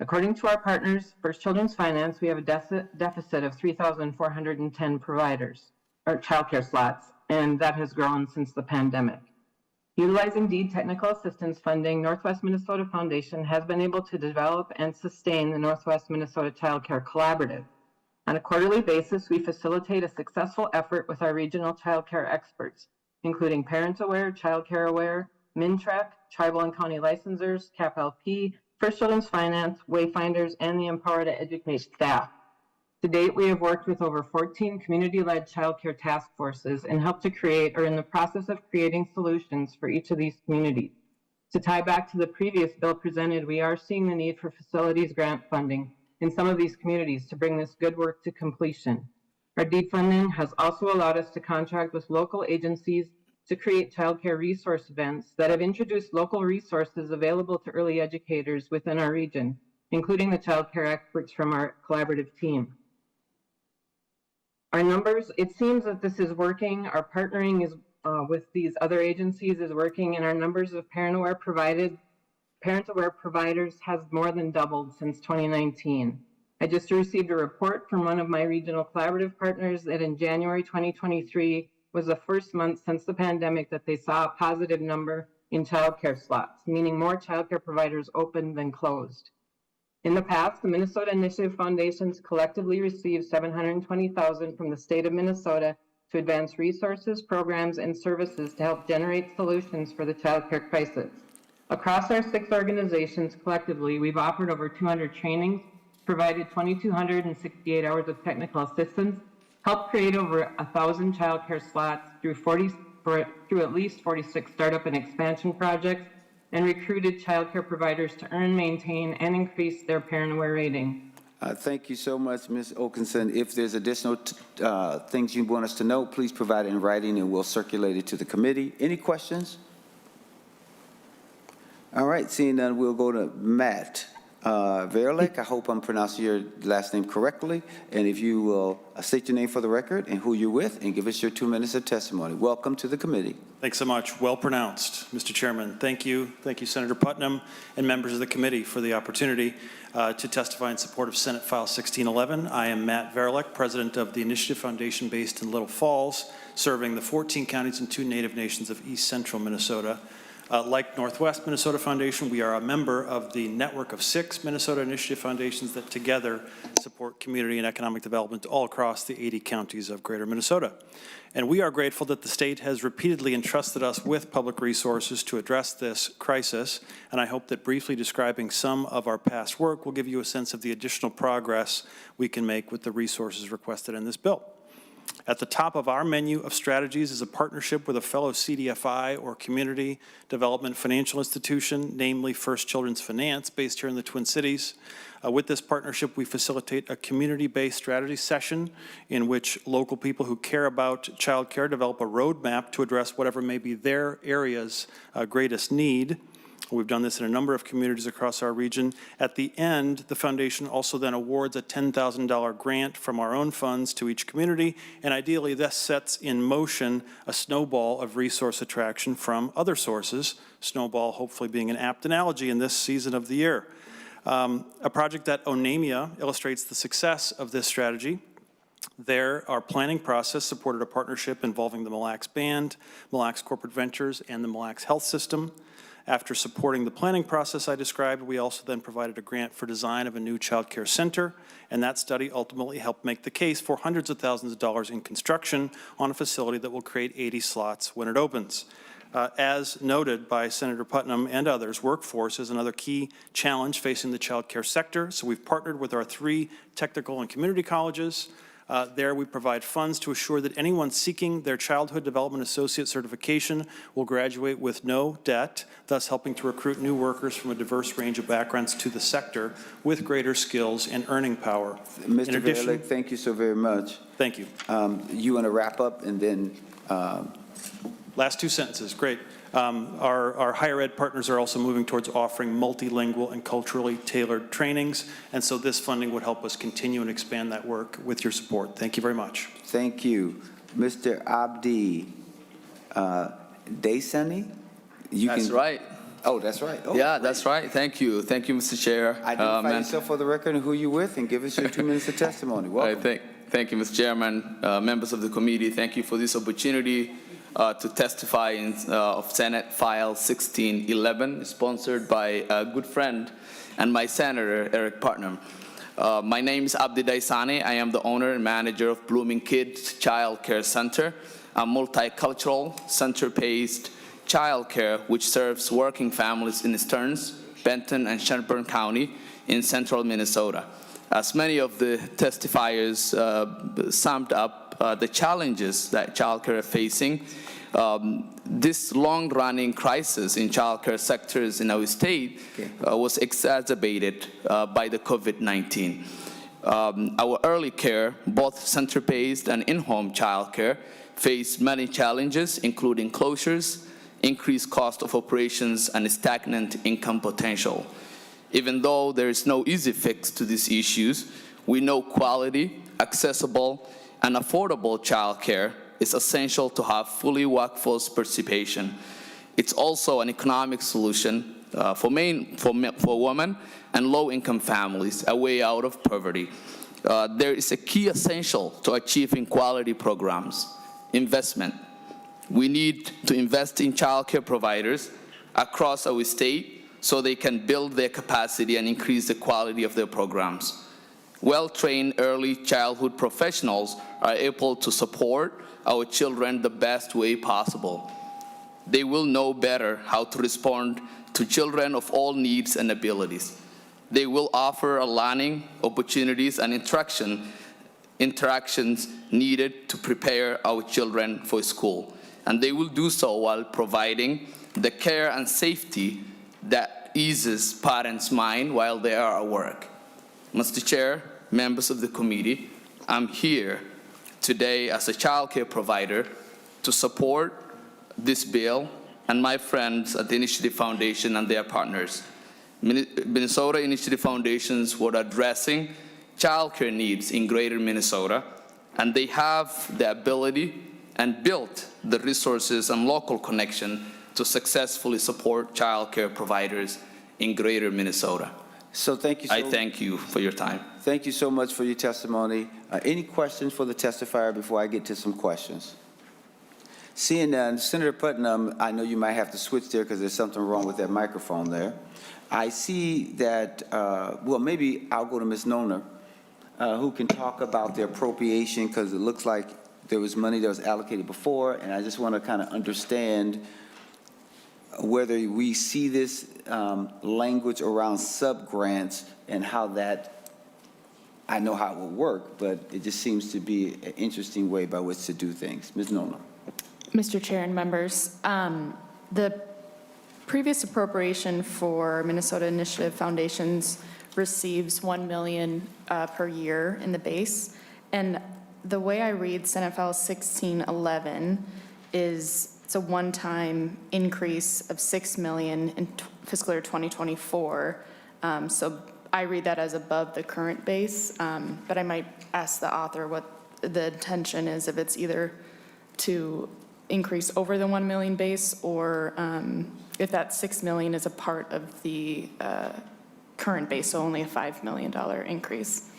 According to our partners, First Children's Finance, we have a deficit of 3,410 providers. or childcare slots, and that has grown since the pandemic. Utilizing DEED technical assistance funding, Northwest Minnesota Foundation has been able to develop and sustain the Northwest Minnesota Child Care Collaborative. On a quarterly basis, we facilitate a successful effort with our regional child care experts, including Parent Aware, Child Care Aware, MinTrack, Tribal and County Licensors, CAPLP, First Children's Finance, Wayfinders, and the Empower to Educate staff. To date, we have worked with over 14 community-led childcare task forces and helped to create or in the process of creating solutions for each of these communities. To tie back to the previous bill presented, we are seeing the need for facilities grant funding in some of these communities to bring this good work to completion. Our DEED funding has also allowed us to contract with local agencies to create childcare resource events that have introduced local resources available to early educators within our region, including the childcare experts from our collaborative team. Our numbers, it seems that this is working. Our partnering is with these other agencies is working, and our numbers of parent-aware providers has more than doubled since 2019. I just received a report from one of my regional collaborative partners that in January 2023 was the first month since the pandemic that they saw a positive number in childcare slots, meaning more childcare providers open than closed. In the past, the Minnesota Initiative Foundations collectively received $720,000 from the state of Minnesota to advance resources, programs, and services to help generate solutions for the childcare crisis. Across our 6 organizations collectively, we've offered over 200 trainings, provided 2,268 hours of technical assistance, helped create over 1,000 childcare slots through at least 46 startup and expansion projects, and recruited childcare providers to earn, maintain, and increase their parent-aware rating. Thank you so much, Ms. Oakenson. If there's additional things you want us to know, please provide it in writing and we'll circulate it to the committee. Any questions? All right, seeing none, we'll go to Matt Verlick. I hope I'm pronouncing your last name correctly. And if you will state your name for the record and who you're with and give us your 2 minutes of testimony. Welcome to the committee. Thanks so much. Well pronounced, Mr. Chairman. Thank you. Thank you, Senator Putnam and members of the committee for the opportunity to testify in support of Senate File 1611. I am Matt Verlick, president of the Initiative Foundation based in Little Falls, serving the 14 counties and 2 native nations of East Central Minnesota. Like Northwest Minnesota Foundation, we are a member of the network of 6 Minnesota Initiative Foundations that together support community and economic development all across the 80 counties of Greater Minnesota. And we are grateful that the state has repeatedly entrusted us with public resources to address this crisis, and I hope that briefly describing some of our past work will give you a sense of the additional progress we can make with the resources requested in this bill. At the top of our menu of strategies is a partnership with a fellow CDFI or community development financial institution, namely First Children's Finance, based here in the Twin Cities. With this partnership, we facilitate a community-based strategy session in which local people who care about child care develop a roadmap to address whatever may be their area's greatest need. We've done this in a number of communities across our region. At the end, the foundation also then awards a $10,000 grant from our own funds to each community, and ideally this sets in motion a snowball of resource attraction from other sources, snowball hopefully being an apt analogy in this season of the year. A project at Onamia illustrates the success of this strategy. There, our planning process supported a partnership involving the Mille Lacs Band, Mille Lacs Corporate Ventures, and the Mille Lacs Health System. After supporting the planning process I described, we also then provided a grant for design of a new child care center, and that study ultimately helped make the case for hundreds of thousands of dollars in construction on a facility that will create 80 slots when it opens. As noted by Senator Putnam and others, workforce is another key challenge facing the child care sector, so we've partnered with our 3 technical and community colleges. There we provide funds to assure that anyone seeking their Childhood Development Associate certification will graduate with no debt, thus helping to recruit new workers from a diverse range of backgrounds to the sector with greater skills and earning power. Mr. Verlick, thank you so very much. Thank you. You want to wrap up and then... Last 2 sentences, great. Our higher ed partners are also moving towards offering multilingual and culturally tailored trainings, and so this funding would help us continue and expand that work with your support. Thank you very much. Thank you. Mr. Abdi Daysani? That's right. Oh, that's right. Oh, yeah, that's right. Thank you. Thank you, Mr. Chair. Identify yourself for the record and who you're with, and give us your 2 minutes of testimony. Welcome. Thank you, Mr. Chairman. Members of the committee, thank you for this opportunity to testify in, of Senate File 1611, sponsored by a good friend and my senator, Eric Putnam. My name is Abdi Daisani. I am the owner and manager of Blooming Kids Child Care Center, a multicultural, center-based child care which serves working families in Stearns, Benton, and Shelburne County in central Minnesota. As many of the testifiers summed up the challenges that child care are facing, this long-running crisis in child care sectors in our state was exacerbated by the COVID-19. Our early care, both center-based and in-home child care, faced many challenges, including closures, increased cost of operations, and stagnant income potential. Even though there is no easy fix to these issues, we know quality, accessible, and affordable child care is essential to have fully workforce participation. It's also an economic solution for women and low-income families, a way out of poverty. There is a key essential to achieving quality programs: investment. We need to invest in child care providers across our state so they can build their capacity and increase the quality of their programs. Well-trained early childhood professionals are able to support our children the best way possible. They will know better how to respond to children of all needs and abilities. They will offer learning opportunities and interactions needed to prepare our children for school. And they will do so while providing the care and safety that eases parents' mind while they are at work. Mr. Chair, members of the committee, I'm here today as a child care provider to support this bill and my friends at the Initiative Foundation and their partners. Minnesota Initiative Foundations were addressing child care needs in greater Minnesota, and they have the ability and built the resources and local connection to successfully support child care providers in greater Minnesota. So thank you. I thank you for your time. Thank you so much for your testimony. Any questions for the testifier before I get to some questions? Seeing none, Senator Putnam, I know you might have to switch there because there's something wrong with that microphone there. I see that, well, maybe I'll go to Ms. Noner, who can talk about the appropriation, because it looks like there was money that was allocated before, and I just want to kind of understand whether we see this language around sub-grants and how that, I know how it will work, but it just seems to be an interesting way by which to do things. Ms. Nolan. Mr. Chair and members, the previous appropriation for Minnesota Initiative Foundations receives $1 million per year in the base, and the way I read Senate File 1611 is it's a one-time increase of $6 million in fiscal year 2024. So I read that as above the current base, but I might ask the author what the intention is, if it's either to increase over the 1 million base or if that 6 million is a part of the current base, so only a $5 million increase.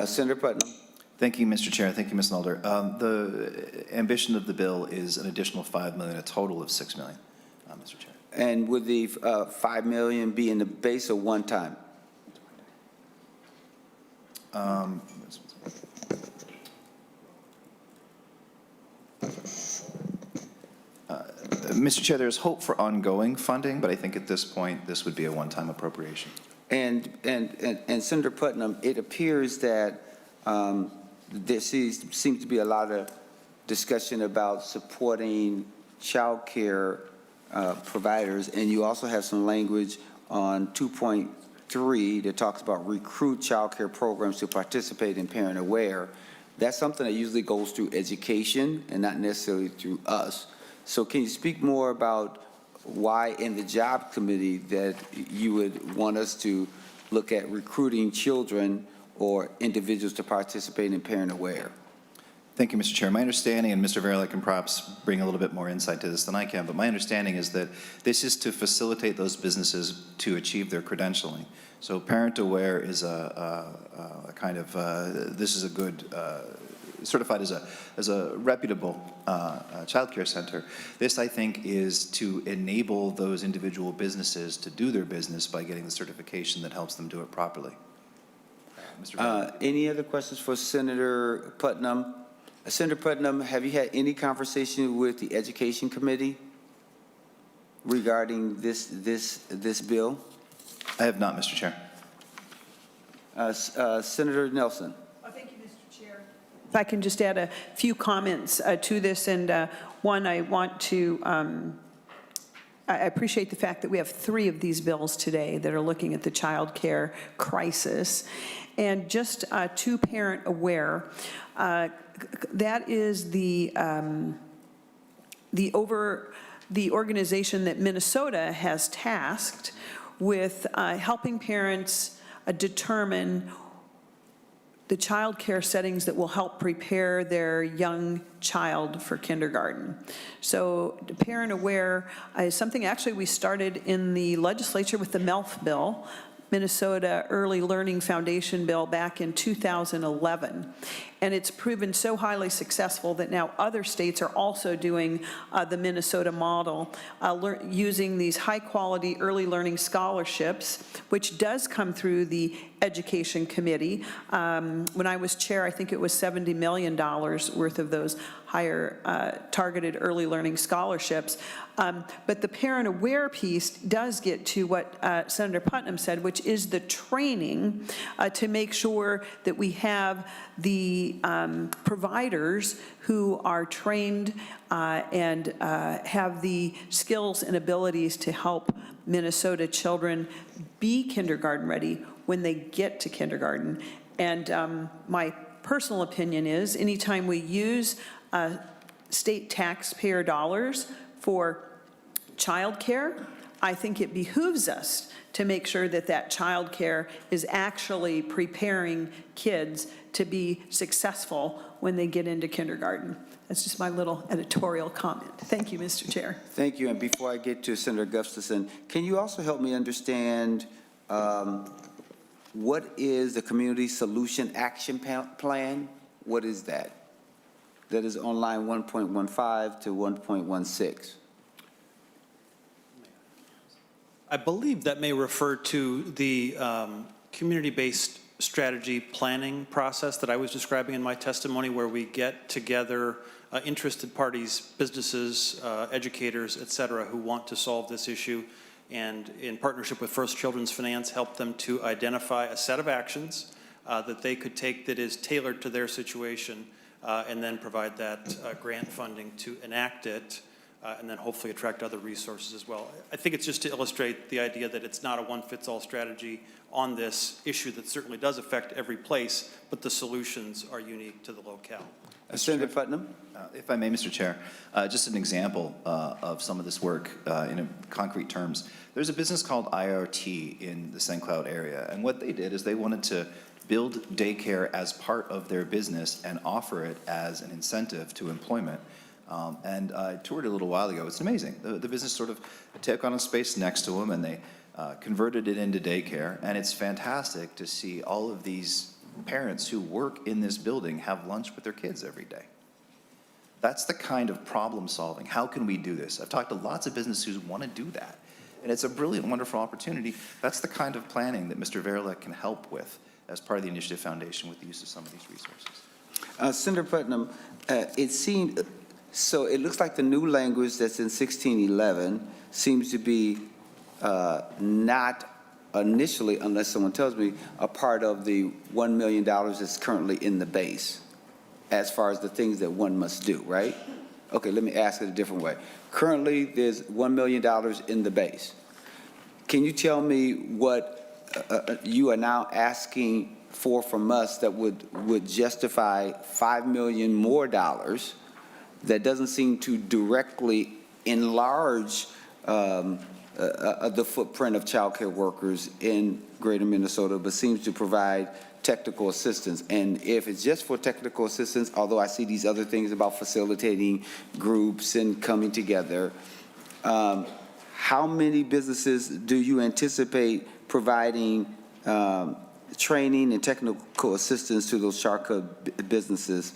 Senator Putnam. Thank you, Mr. Chair. Thank you, Ms. Nolder. The ambition of the bill is an additional $5 million, a total of $6 million, Mr. Chair. And would the $5 million be in the base or one time? Mr. Chair, there's hope for ongoing funding, but I think at this point, this would be a one-time appropriation. And Senator Putnam, it appears that there seems to be a lot of discussion about supporting child care providers, and you also have some language on 2.3 that talks about recruit child care programs to participate in Parent Aware. That's something that usually goes through education and not necessarily through us. So can you speak more about why in the job committee that you would want us to look at recruiting children or individuals to participate in Parent Aware? Thank you, Mr. Chair. My understanding, and Mr. Verla can perhaps bring a little bit more insight to this than I can, but my understanding is that this is to facilitate those businesses to achieve their credentialing. So Parent Aware is a kind of, this is a good, certified as a reputable childcare center. This, I think, is to enable those individual businesses to do their business by getting the certification that helps them do it properly. Mr. Verla. Any other questions for Senator Putnam? Senator Putnam, have you had any conversation with the Education Committee regarding this bill? I have not, Mr. Chair. Senator Nelson. Thank you, Mr. Chair. If I can just add a few comments to this, and one, I want to, I appreciate the fact that we have 3 of these bills today that are looking at the child care crisis. And just to Parent Aware, that is the organization that Minnesota has tasked with helping parents determine the child care settings that will help prepare their young child for kindergarten. So Parent Aware is something actually we started in the legislature with the MELF bill, Minnesota Early Learning Foundation bill, back in 2011. And it's proven so highly successful that now other states are also doing the Minnesota model, using these high-quality early learning scholarships, which does come through the Education Committee. When I was chair, I think it was $70 million worth of those higher targeted early learning scholarships. But the Parent Aware piece does get to what Senator Putnam said, which is the training to make sure that we have the providers who are trained and have the skills and abilities to help Minnesota children be kindergarten ready when they get to kindergarten. And my personal opinion is anytime we use state taxpayer dollars for childcare, I think it behooves us to make sure that that childcare is actually preparing kids to be successful when they get into kindergarten. That's just my little editorial comment. Thank you, Mr. Chair. Thank you. And before I get to Senator Gustafson, can you also help me understand what is the Community Solution Action Plan? What is that? That is on line 1.15 to 1.16. I believe that may refer to the community-based strategy planning process that I was describing in my testimony, where we get together interested parties, businesses, educators, et cetera, who want to solve this issue, and in partnership with First Children's Finance, help them to identify a set of actions that they could take that is tailored to their situation, and then provide that grant funding to enact it, and then hopefully attract other resources as well. I think it's just to illustrate the idea that it's not a one-fits-all strategy on this issue that certainly does affect every place, but the solutions are unique to the locale. Senator Putnam? If I may, Mr. Chair, just an example of some of this work in concrete terms. There's a business called IRT in the St. Cloud area, and what they did is they wanted to build daycare as part of their business and offer it as an incentive to employment. And I toured a little while ago. It's amazing. The business sort of took on a space next to them, and they converted it into daycare. And it's fantastic to see all of these parents who work in this building have lunch with their kids every day. That's the kind of problem solving. How can we do this? I've talked to lots of businesses who want to do that. And it's a brilliant, wonderful opportunity. That's the kind of planning that Mr. Verla can help with as part of the Initiative Foundation with the use of some of these resources. Senator Putnam, it seemed, so it looks like the new language that's in 1611 seems to be not initially, unless someone tells me, a part of the $1 million that's currently in the base, as far as the things that one must do, right? Okay, let me ask it a different way. Currently, there's $1 million in the base. Can you tell me what you are now asking for from us that would justify $5 million more dollars that doesn't seem to directly enlarge the footprint of child care workers in greater Minnesota, but seems to provide technical assistance. And if it's just for technical assistance, although I see these other things about facilitating groups and coming together, how many businesses do you anticipate providing training and technical assistance to those Child Care businesses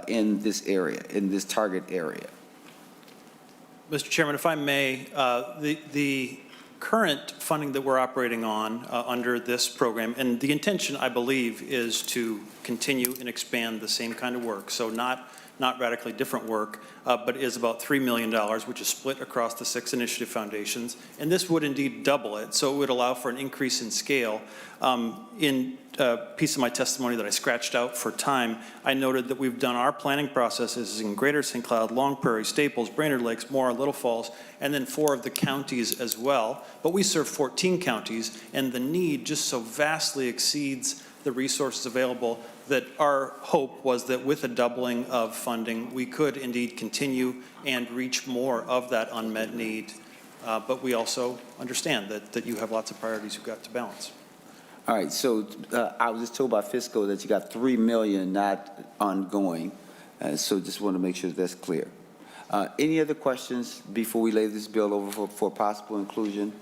in this area, in this target area? Mr. Chairman, if I may, the current funding that we're operating on under this program, and the intention, I believe, is to continue and expand the same kind of work, so not radically different work, but is about $3 million, which is split across the 6 initiative foundations, and this would indeed double it, so it would allow for an increase in scale. In a piece of my testimony that I scratched out for time, I noted that we've done our planning processes in Greater St. Cloud, Long Prairie, Staples, Brainerd Lakes, Moore, Little Falls, and then 4 of the counties as well, but we serve 14 counties, and the need just so vastly exceeds the resources available that our hope was that with a doubling of funding, we could indeed continue and reach more of that unmet need. But we also understand that you have lots of priorities you've got to balance. All right, so I was just told by Fiscal that you got $3 million, not ongoing. So just want to make sure that's clear. Any other questions before we lay this bill over for possible inclusion?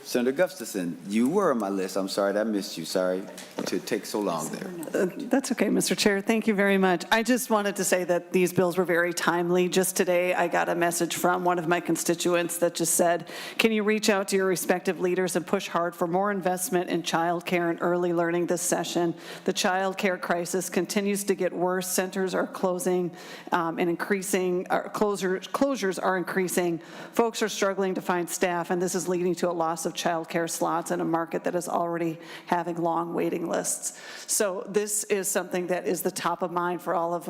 Senator Gustafson, you were on my list. I'm sorry that I missed you. Sorry to take so long there. That's okay, Mr. Chair. Thank you very much. I just wanted to say that these bills were very timely. Just today, I got a message from one of my constituents that just said, can you reach out to your respective leaders and push hard for more investment in child care and early learning this session? The child care crisis continues to get worse. Centers are closing and increasing. Closures are increasing. Folks are struggling to find staff, and this is leading to a loss of child care slots in a market that is already having long waiting lists. So this is something that is the top of mind for all of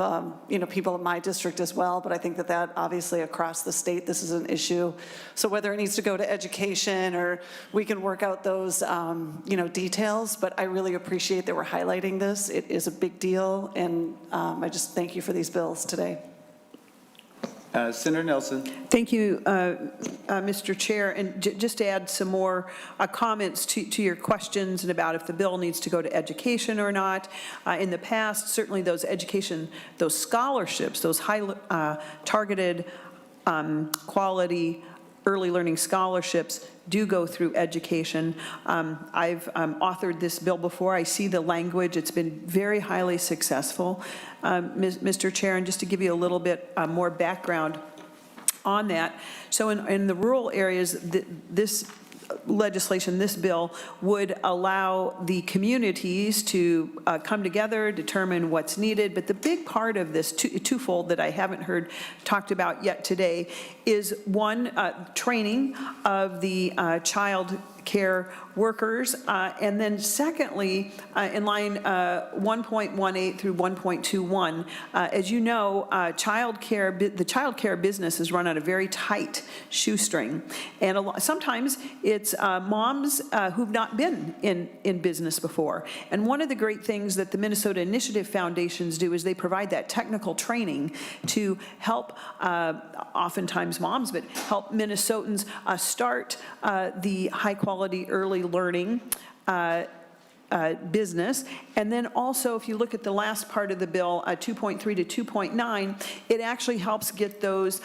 people in my district as well, but I think that obviously across the state this is an issue. So whether it needs to go to education or we can work out those details, but I really appreciate that we're highlighting this. It is a big deal, and I just thank you for these bills today. Senator Nelson. Thank you, Mr. Chair. And just to add some more comments to your questions and about if the bill needs to go to education or not. In the past, certainly those scholarships, those high targeted quality early learning scholarships do go through education. I've authored this bill before. I see the language. It's been very highly successful, Mr. Chair. And just to give you a little bit more background on that. So in the rural areas, this legislation, this bill, would allow the communities to come together, determine what's needed. But the big part of this, twofold that I haven't heard talked about yet today, is one, training of the child care workers, and then secondly, in line 1.18 through 1.21, as you know, the child care business is run on a very tight shoestring, and sometimes it's moms who've not been in business before. And one of the great things that the Minnesota Initiative Foundations do is they provide that technical training to help, oftentimes moms, but help Minnesotans start the high-quality early learning business. And then also, if you look at the last part of the bill, 2.3 to 2.9, it actually helps get those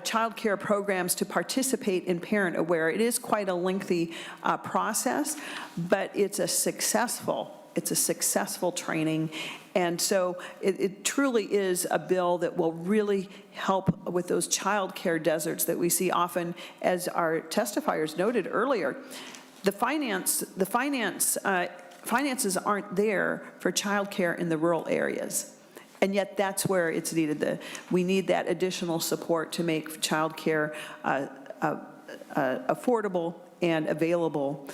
child care programs to participate in Parent Aware. It is quite a lengthy process, but it's a successful training. And so it truly is a bill that will really help with those child care deserts that we see often, as our testifiers noted earlier. The finances aren't there for child care in the rural areas. And yet that's where it's needed. We need that additional support to make child care affordable and available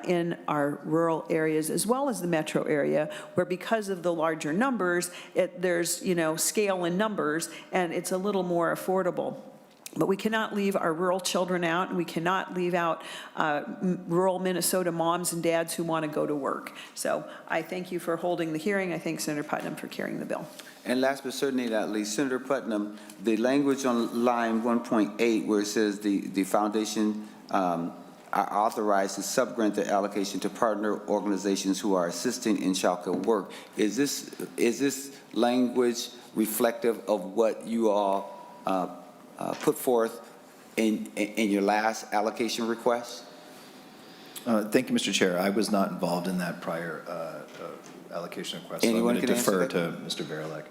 in our rural areas as well as the metro area, where because of the larger numbers, there's scale in numbers, and it's a little more affordable. But we cannot leave our rural children out, and we cannot leave out rural Minnesota moms and dads who want to go to work. So I thank you for holding the hearing. I thank Senator Putnam for carrying the bill. And last but certainly not least, Senator Putnam, the language on line 1.8 where it says the foundation are authorized to subgrant the allocation to partner organizations who are assisting in childcare work. Is this language reflective of what you all put forth in your last allocation request? Thank you, Mr. Chair. I was not involved in that prior allocation request, so I'm Anyone going to can answer defer that? to Mr. Verelek.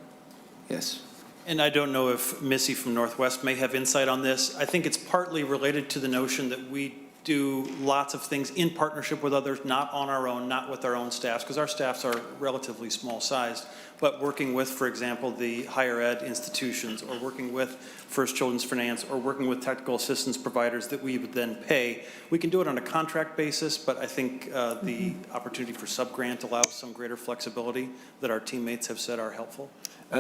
Yes. And I don't know if Missy from Northwest may have insight on this. I think it's partly related to the notion that we do lots of things in partnership with others, not on our own, not with our own staffs, because our staffs are relatively small sized, but working with, for example, the higher ed institutions, or working with First Children's Finance, or working with technical assistance providers that we would then pay. We can do it on a contract basis, but I think the opportunity for subgrant allows some greater flexibility that our teammates have said are helpful.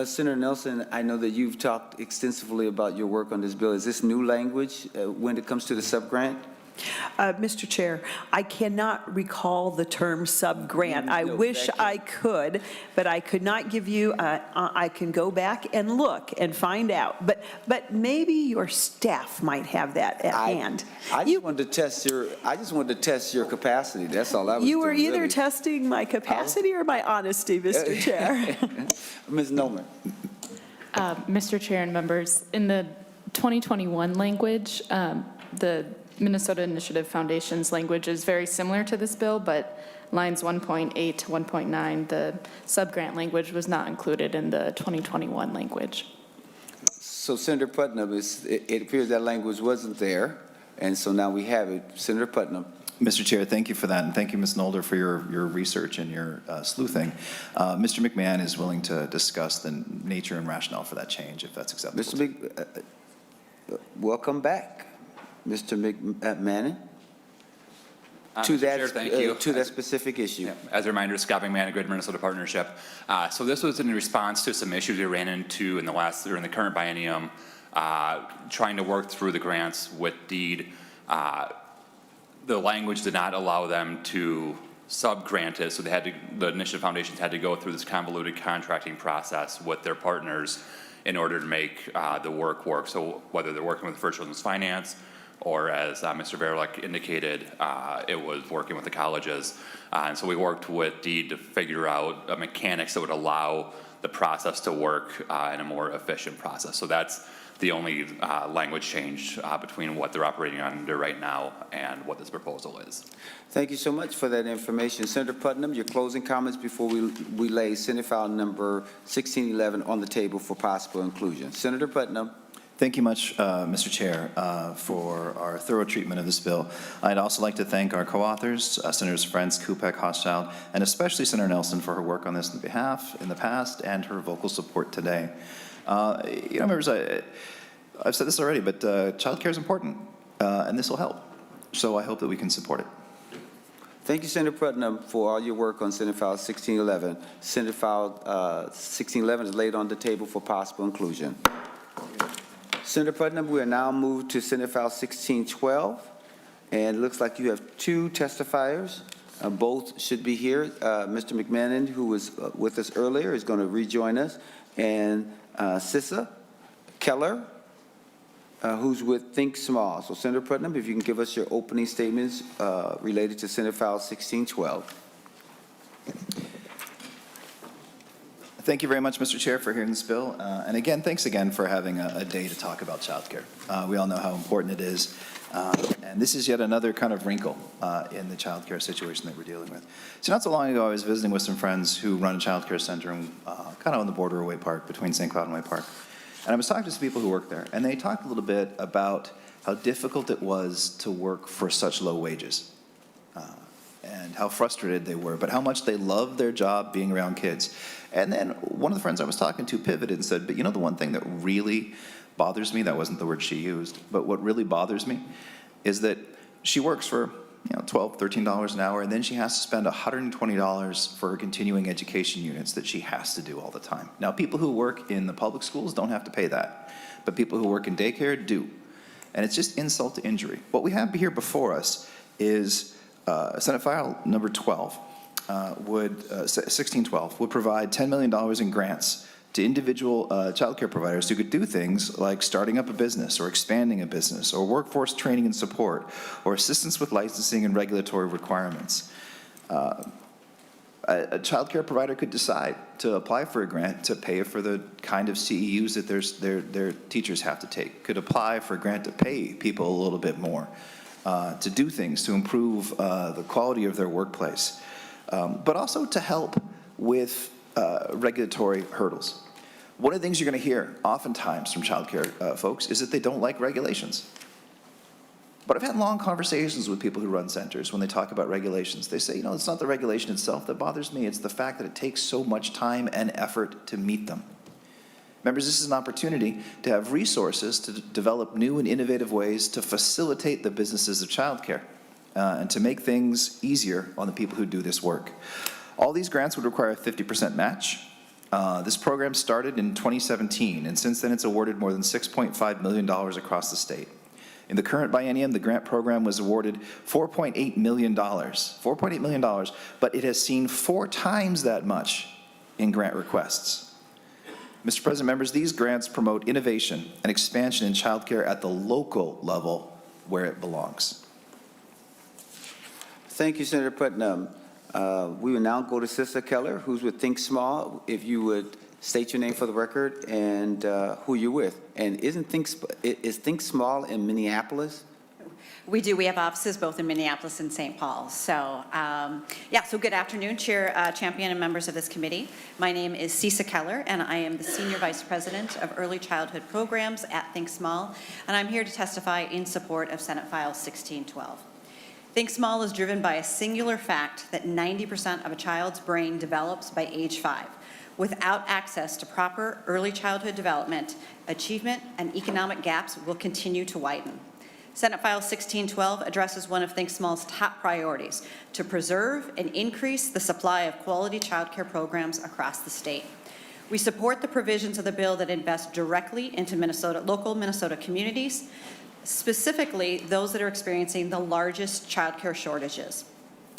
Senator Nelson, I know that you've talked extensively about your work on this bill. Is this new language when it comes to the subgrant? Mr. Chair, I cannot recall the term subgrant. I wish I could, but I could not give you, I can go back and look and find out. But maybe your staff might have that at hand. I just wanted to test your capacity. That's all I was doing. You were either really. testing my capacity or my honesty, Mr. Chair. Ms. Nolan. Mr. Chair and members, in the 2021 language, the Minnesota Initiative Foundation's language is very similar to this bill, but lines 1.8 to 1.9, the subgrant language was not included in the 2021 language. So Senator Putnam, it appears that language wasn't there, and so now we have it. Senator Putnam. Mr. Chair, thank you for that, and thank you, Ms. Nolder, for your research and your sleuthing. Mr. McMahon is willing to discuss the nature and rationale for that change, if that's acceptable. Mr. Welcome back, Mr. McMahon. To that, Chair, thank you. To that specific issue. Yeah. As a reminder, Scott McMahon, a Greater Minnesota Partnership. So this was in response to some issues we ran into in the current biennium, trying to work through the grants with DEED. The language did not allow them to subgrant it, so the initiative foundations had to go through this convoluted contracting process with their partners in order to make the work. So whether they're working with First Children's Finance, or as Mr. Verelek indicated, it was working with the colleges. And so we worked with DEED to figure out mechanics that would allow the process to work in a more efficient process. So that's the only language change between what they're operating under right now and what this proposal is. Thank you so much for that information. Senator Putnam, your closing comments before we lay Senate file number 1611 on the table for possible inclusion. Senator Putnam. Thank you much, Mr. Chair, for our thorough treatment of this bill. I'd also like to thank our co-authors, Senators Frentz, Kupek, Hochschild, and especially Senator Nelson for her work on this in the past and her vocal support today. Members, I've said this already, but child care is important, and this will help. So I hope that we can support it. Thank you, Senator Putnam, for all your work on Senate File 1611. Senate File 1611 is laid on the table for possible inclusion. Senator Putnam, we are now moved to Senate File 1612, and it looks like you have two testifiers. Both should be here. Mr. McMahon, who was with us earlier, is going to rejoin us, and Sissa Keller, who's with Think Small. So, Senator Putnam, if you can give us your opening statements related to Senate File 1612. Thank you very much, Mr. Chair, for hearing this bill. And again, thanks again for having a day to talk about childcare. We all know how important it is. And this is yet another kind of wrinkle in the childcare situation that we're dealing with. So not so long ago, I was visiting with some friends who run a childcare center kind of on the border of Way Park, between St. Cloud and Way Park. And I was talking to some people who work there, and they talked a little bit about how difficult it was to work for such low wages. And how frustrated they were, but how much they loved their job being around kids. And then one of the friends I was talking to pivoted and said, but you know the one thing that really bothers me, that wasn't the word she used, but what really bothers me is that she works for $12, $13 an hour, and then she has to spend $120 for her continuing education units that she has to do all the time. Now, people who work in the public schools don't have to pay that, but people who work in daycare do. And it's just insult to injury. What we have here before us is Senate File number 12, 1612, would provide $10 million in grants to individual childcare providers who could do things like starting up a business or expanding a business or workforce training and support or assistance with licensing and regulatory requirements. A childcare provider could decide to apply for a grant to pay for the kind of CEUs that their teachers have to take, could apply for a grant to pay people a little bit more, to do things to improve the quality of their workplace, but also to help with regulatory hurdles. One of the things you're going to hear oftentimes from childcare folks is that they don't like regulations. But I've had long conversations with people who run centers when they talk about regulations. They say, it's not the regulation itself that bothers me, it's the fact that it takes so much time and effort to meet them. Members, this is an opportunity to have resources to develop new and innovative ways to facilitate the businesses of childcare and to make things easier on the people who do this work. All these grants would require a 50% match. This program started in 2017, and since then it's awarded more than $6.5 million across the state. In the current biennium, the grant program was awarded $4.8 million, but it has seen 4 times that much in grant requests. Mr. President, members, these grants promote innovation and expansion in childcare at the local level where it belongs. Thank you, Senator Putnam. We will now go to Sister Keller, who's with Think Small. If you would state your name for the record and who you're with. And is Think Small in Minneapolis? We do. We have offices both in Minneapolis and St. Paul. So, so good afternoon, Chair Champion and members of this committee. My name is Cisa Keller, and I am the Senior Vice President of Early Childhood Programs at Think Small, and I'm here to testify in support of Senate File 1612. Think Small is driven by a singular fact that 90% of a child's brain develops by age 5. Without access to proper early childhood development, achievement and economic gaps will continue to widen. Senate File 1612 addresses one of Think Small's top priorities, to preserve and increase the supply of quality childcare programs across the state. We support the provisions of the bill that invest directly into local Minnesota communities, specifically those that are experiencing the largest childcare shortages.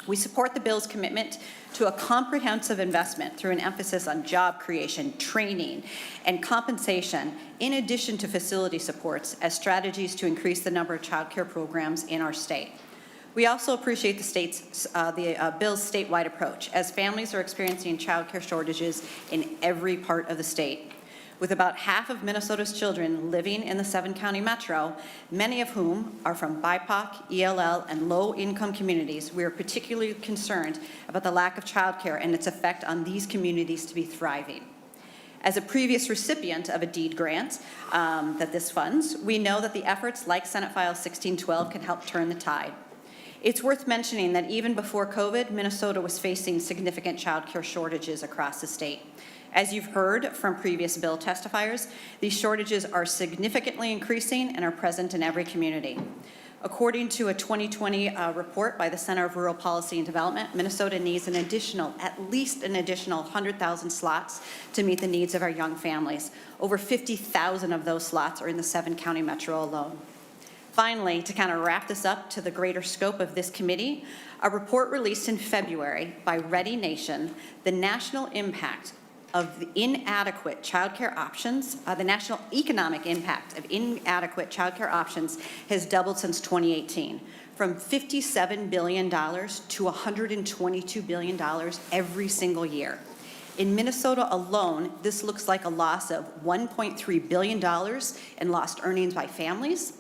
We support the bill's commitment to a comprehensive investment through an emphasis on job creation, training, and compensation, in addition to facility supports as strategies to increase the number of childcare programs in our state. We also appreciate the bill's statewide approach, as families are experiencing childcare shortages in every part of the state. With about half of Minnesota's children living in the 7-county metro, many of whom are from BIPOC, ELL, and low-income communities, we are particularly concerned about the lack of childcare and its effect on these communities to be thriving. As a previous recipient of a deed grant that this funds, we know that the efforts like Senate File 1612 can help turn the tide. It's worth mentioning that even before COVID, Minnesota was facing significant childcare shortages across the state. As you've heard from previous bill testifiers, these shortages are significantly increasing and are present in every community. According to a 2020 report by the Center of Rural Policy and Development, Minnesota needs at least an additional 100,000 slots to meet the needs of our young families. Over 50,000 of those slots are in the 7-county metro alone. Finally, to kind of wrap this up to the greater scope of this committee, a report released in February by Ready Nation, the national impact of the inadequate childcare options, the national economic impact of inadequate childcare options has doubled since 2018, from $57 billion to $122 billion every single year. In Minnesota alone, this looks like a loss of $1.3 billion in lost earnings by families,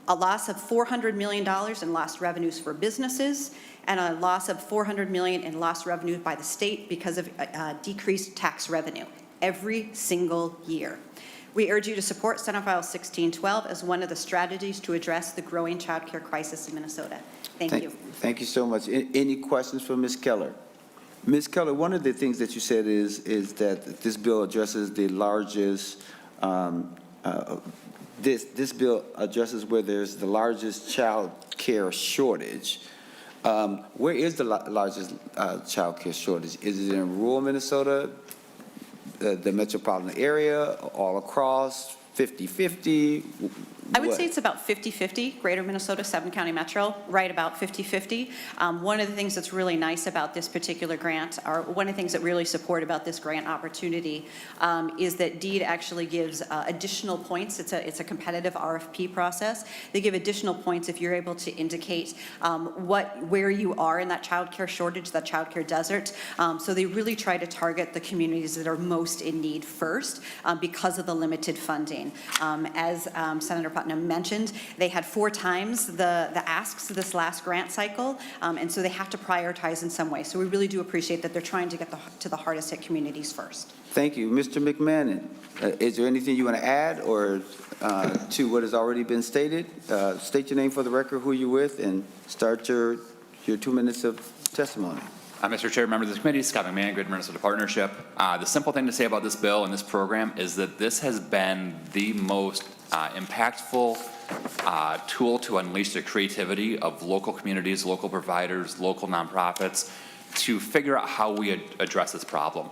a loss of $400 million in lost revenues for businesses, and a loss of $400 million in lost revenue by the state because of decreased tax revenue every single year. We urge you to support Senate File 1612 as one of the strategies to address the growing child care crisis in Minnesota. Thank you. Thank you so much. Any questions for Ms. Keller? Ms. Keller, one of the things that you said is that this bill addresses the largest, this bill addresses where there's the largest child care shortage. Where is the largest child care shortage? Is it in rural Minnesota, the metropolitan area, all across, 50-50? I would say it's about 50-50, Greater Minnesota, 7-county metro, right about 50-50. One of the things that's really nice about this particular grant, or one of the things that really support about this grant opportunity, is that DEED actually gives additional points. It's a competitive RFP process. They give additional points if you're able to indicate where you are in that child care shortage, that child care desert. So they really try to target the communities that are most in need first because of the limited funding. As Senator Putnam mentioned, they had 4 times the asks this last grant cycle, and so they have to prioritize in some way. So we really do appreciate that they're trying to get to the hardest hit communities first. Thank you. Mr. McMahon, is there anything you want to add or to what has already been stated? State your name for the record, who you're with, and start your 2 minutes of testimony. Mr. Chair, members of the committee, Scott McMahon, Greater Minnesota Partnership. The simple thing to say about this bill and this program is that this has been the most impactful tool to unleash the creativity of local communities, local providers, local nonprofits to figure out how we address this problem.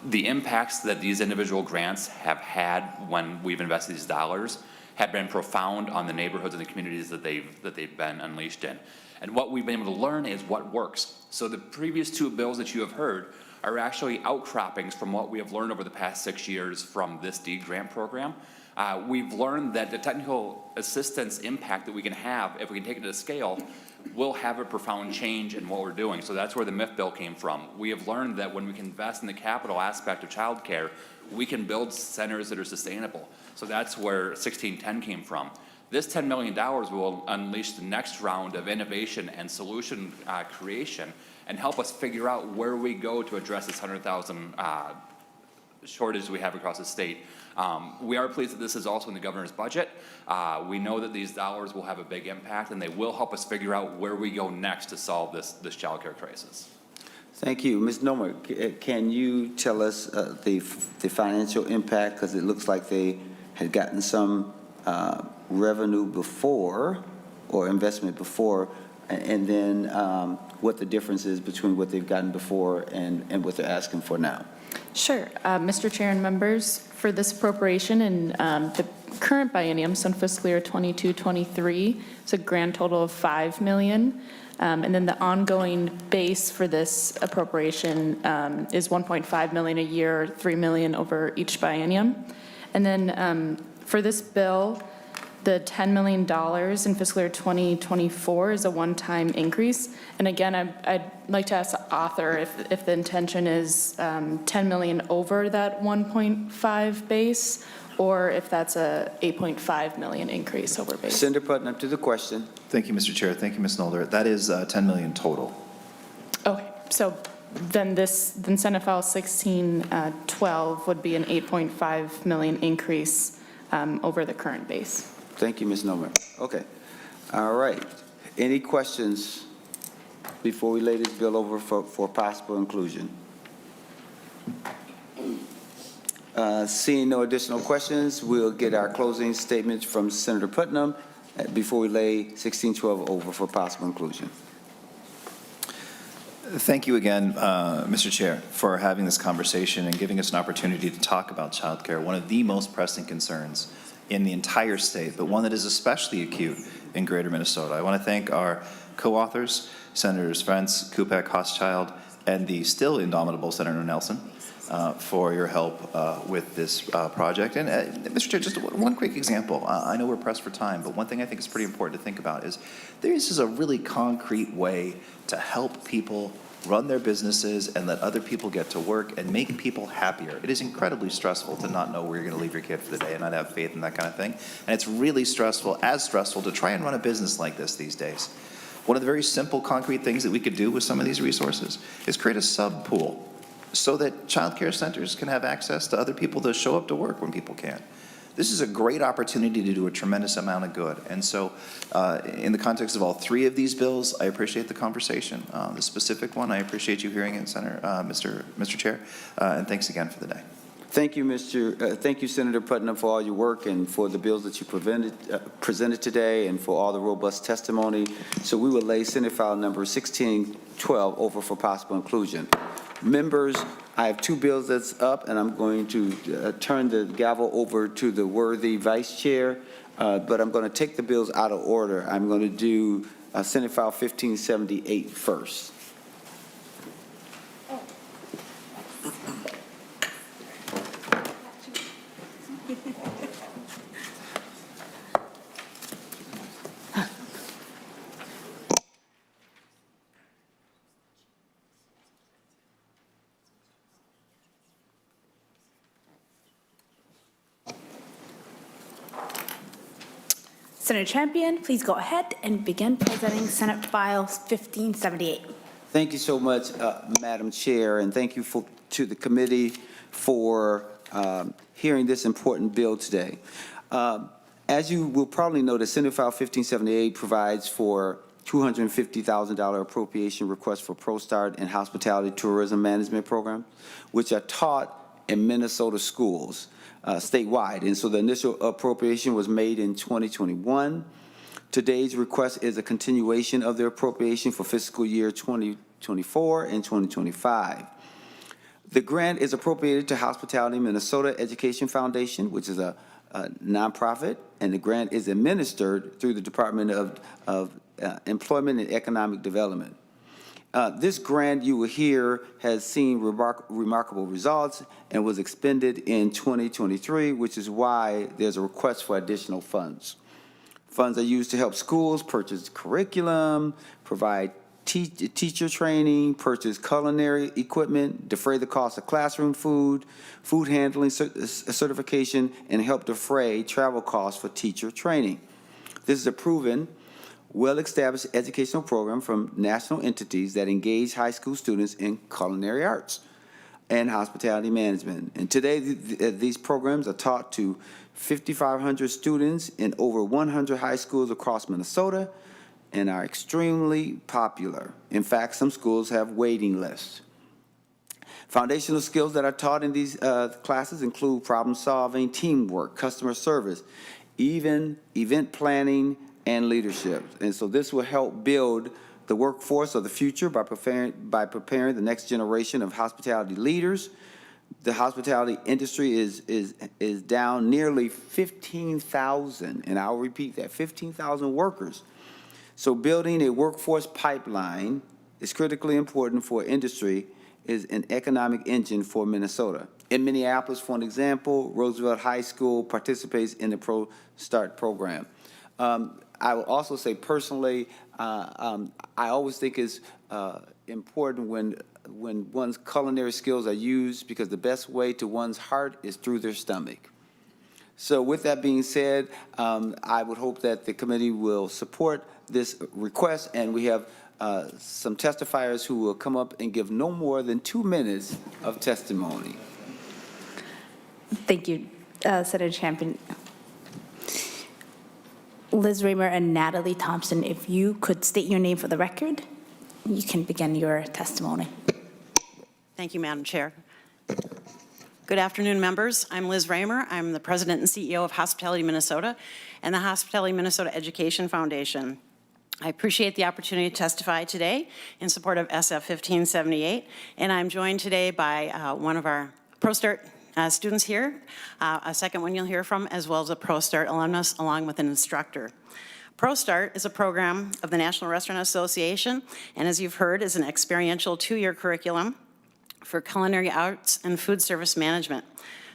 The impacts that these individual grants have had when we've invested these dollars have been profound on the neighborhoods and the communities that they've been unleashed in. And what we've been able to learn is what works. So the previous 2 bills that you have heard are actually outcroppings from what we have learned over the past 6 years from this DEED grant program. We've learned that the technical assistance impact that we can have, if we can take it to scale, will have a profound change in what we're doing. So that's where the MIF bill came from. We have learned that when we can invest in the capital aspect of childcare, we can build centers that are sustainable. So that's where 1610 came from. This $10 million will unleash the next round of innovation and solution creation and help us figure out where we go to address this 100,000 shortage we have across the state. We are pleased that this is also in the governor's budget. We know that these dollars will have a big impact, and they will help us figure out where we go next to solve this child care crisis. Thank you. Ms. Nomer, can you tell us the financial impact? Because it looks like they had gotten some revenue before or investment before, and then what the difference is between what they've gotten before and what they're asking for now. Sure. Mr. Chair and members, for this appropriation in the current biennium, so in fiscal year 22-23, it's a grand total of $5 million. And then the ongoing base for this appropriation is $1.5 million a year, $3 million over each biennium. And then for this bill, the $10 million in fiscal year 2024 is a one-time increase. And again, I'd like to ask the author if the intention is $10 million over that 1.5 base, or if that's a $8.5 million increase over base. Senator Putnam to the question. Thank you, Mr. Chair. Thank you, Ms. Nolder. That is $10 million total. Okay, so then Senate File 1612 would be an $8.5 million increase over the current base. Thank you, Ms. Nomer. Okay. All right. Any questions before we lay this bill over for possible inclusion? Seeing no additional questions, we'll get our closing statements from Senator Putnam before we lay 1612 over for possible inclusion. Thank you again, Mr. Chair, for having this conversation and giving us an opportunity to talk about childcare, one of the most pressing concerns in the entire state, but one that is especially acute in Greater Minnesota. I want to thank our co-authors, Senators Fentz, Kupek, Hochschild, and the still indomitable Senator Nelson for your help with this project. And Mr. Chair, just one quick example. I know we're pressed for time, but one thing I think is pretty important to think about is this is a really concrete way to help people run their businesses and let other people get to work and make people happier. It is incredibly stressful to not know where you're going to leave your kid for the day and not have faith in that kind of thing. And it's really stressful to try and run a business like this these days. One of the very simple, concrete things that we could do with some of these resources is create a sub-pool so that child care centers can have access to other people to show up to work when people can't. This is a great opportunity to do a tremendous amount of good. And so in the context of all 3 of these bills, I appreciate the conversation. The specific one, I appreciate you hearing it, Mr. Chair, and thanks again for the day. Thank you, thank you, Senator Putnam, for all your work and for the bills that you presented today and for all the robust testimony. So we will lay Senate File number 1612 over for possible inclusion. Members, I have 2 bills that's up, and I'm going to turn the gavel over to the worthy Vice Chair but I'm going to take the bills out of order. I'm going to do Senate File 1578 first. Senator Champion, please go ahead and begin presenting Senate File 1578. Thank you so much, Madam Chair, and thank you to the committee for hearing this important bill today. As you will probably know, the Senate File 1578 provides for $250,000 appropriation request for ProStart and hospitality tourism management program, which are taught in Minnesota schools statewide. And so the initial appropriation was made in 2021. Today's request is a continuation of the appropriation for fiscal year 2024 and 2025. The grant is appropriated to Hospitality Minnesota Education Foundation, which is a nonprofit, and the grant is administered through the Department of Employment and Economic Development. This grant, you will hear, has seen remarkable results and was expended in 2023, which is why there's a request for additional funds. Funds are used to help schools purchase curriculum, provide teacher training, purchase culinary equipment, defray the cost of classroom food, food handling certification, and help defray travel costs for teacher training. This is a proven, well-established educational program from national entities that engage high school students in culinary arts and hospitality management. And today, these programs are taught to 5,500 students in over 100 high schools across Minnesota and are extremely popular. In fact, some schools have waiting lists. Foundational skills that are taught in these classes include problem solving, teamwork, customer service, even event planning, and leadership. And so this will help build the workforce of the future by preparing the next generation of hospitality leaders. The hospitality industry is down nearly 15,000, and I'll repeat that, 15,000 workers. So building a workforce pipeline is critically important for industry, is an economic engine for Minnesota. In Minneapolis, for an example, Roosevelt High School participates in the ProStart program. I will also say personally, I always think it's important when one's culinary skills are used, because the best way to one's heart is through their stomach. So with that being said, I would hope that the committee will support this request, and we have some testifiers who will come up and give no more than 2 minutes of testimony. Thank you, Senator Champion. Liz Raymer and Natalie Thompson, if you could state your name for the record, you can begin your testimony. Thank you, Madam Chair. Good afternoon, members. I'm Liz Raymer. I'm the president and CEO of Hospitality Minnesota and the Hospitality Minnesota Education Foundation. I appreciate the opportunity to testify today in support of SF 1578, and I'm joined today by one of our ProStart students here, a second one you'll hear from, as well as a ProStart alumnus, along with an instructor. ProStart is a program of the National Restaurant Association, and as you've heard, is an experiential 2-year curriculum for culinary arts and food service management.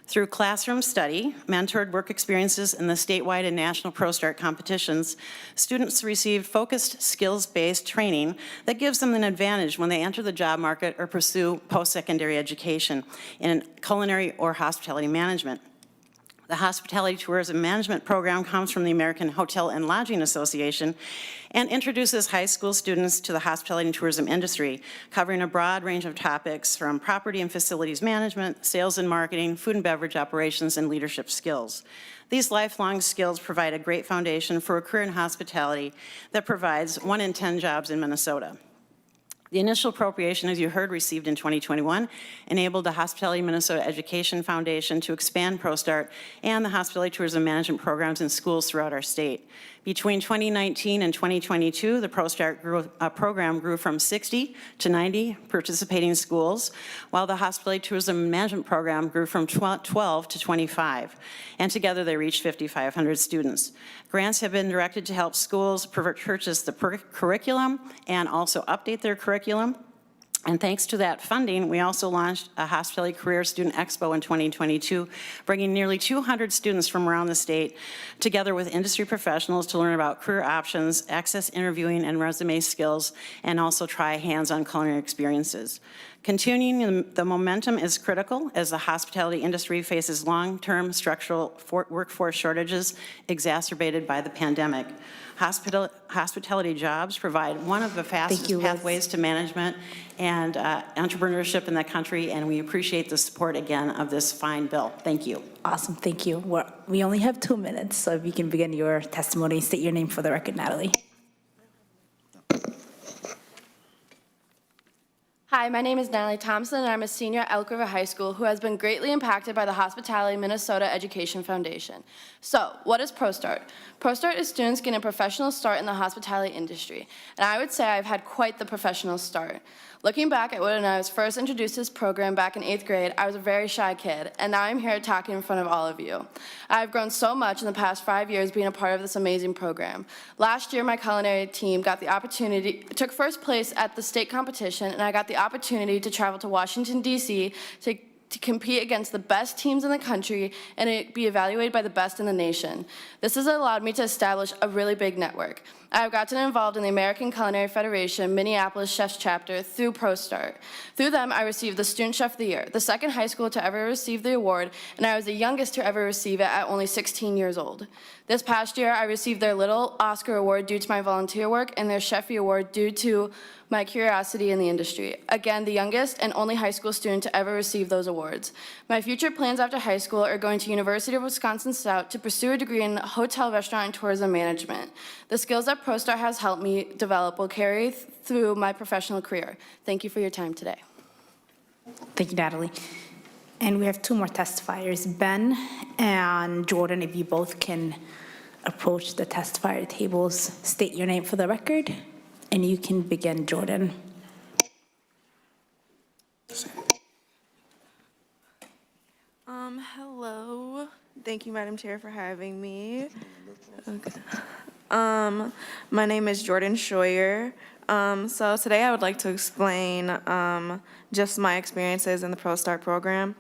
Through classroom study, mentored work experiences in the statewide and national ProStart competitions, students receive focused skills-based training that gives them an advantage when they enter the job market or pursue post-secondary education in culinary or hospitality management. The Hospitality Tourism Management Program comes from the American Hotel and Lodging Association and introduces high school students to the hospitality and tourism industry, covering a broad range of topics from property and facilities management, sales and marketing, food and beverage operations, and leadership skills. These lifelong skills provide a great foundation for a career in hospitality that provides 1 in 10 jobs in Minnesota. The initial appropriation, as you heard, received in 2021, enabled the Hospitality Minnesota Education Foundation to expand ProStart and the hospitality tourism management programs in schools throughout our state. Between 2019 and 2022, the ProStart program grew from 60 to 90 participating schools, while the hospitality tourism management program grew from 12 to 25, and together they reached 5,500 students. Grants have been directed to help schools purchase the curriculum and also update their curriculum. And thanks to that funding, we also launched a Hospitality Career Student Expo in 2022, bringing nearly 200 students from around the state together with industry professionals to learn about career options, access interviewing and resume skills, and also try hands-on culinary experiences. Continuing the momentum is critical as the hospitality industry faces long-term structural workforce shortages exacerbated by the pandemic. Hospitality jobs provide one of the fastest pathways to management and entrepreneurship in the country, and we appreciate the support again of this fine bill. Thank you. Awesome, thank you. We only have 2 minutes, so if you can begin your testimony, state your name for the record, Natalie. Hi, my name is Natalie Thompson, and I'm a senior at Elk River High School who has been greatly impacted by the Hospitality Minnesota Education Foundation. So, what is ProStart? ProStart is students getting a professional start in the hospitality industry, and I would say I've had quite the professional start. Looking back at when I was first introduced to this program back in 8th grade, I was a very shy kid, and now I'm here talking in front of all of you. I've grown so much in the past 5 years being a part of this amazing program. Last year, my culinary team took first place at the state competition, and I got the opportunity to travel to Washington, D.C. to compete against the best teams in the country and be evaluated by the best in the nation. This has allowed me to establish a really big network. I have gotten involved in the American Culinary Federation Minneapolis Chefs Chapter through ProStart. Through them, I received the Student Chef of the Year, the second high school to ever receive the award, and I was the youngest to ever receive it at only 16 years old. This past year, I received their Little Oscar Award due to my volunteer work and their Chefy Award due to my curiosity in the industry. Again, the youngest and only high school student to ever receive those awards. My future plans after high school are going to University of Wisconsin-Stout to pursue a degree in hotel, restaurant, and tourism management. The skills that ProStart has helped me develop will carry through my professional career. Thank you for your time today. Thank you, Natalie. And we have 2 more testifiers, Ben and Jordan, if you both can approach the testifier tables, state your name for the record, and you can begin, Jordan. Hello. Thank you, Madam Chair, for having me. Okay. My name is Jordan Scheuer. So today I would like to explain just my experiences in the ProStart program.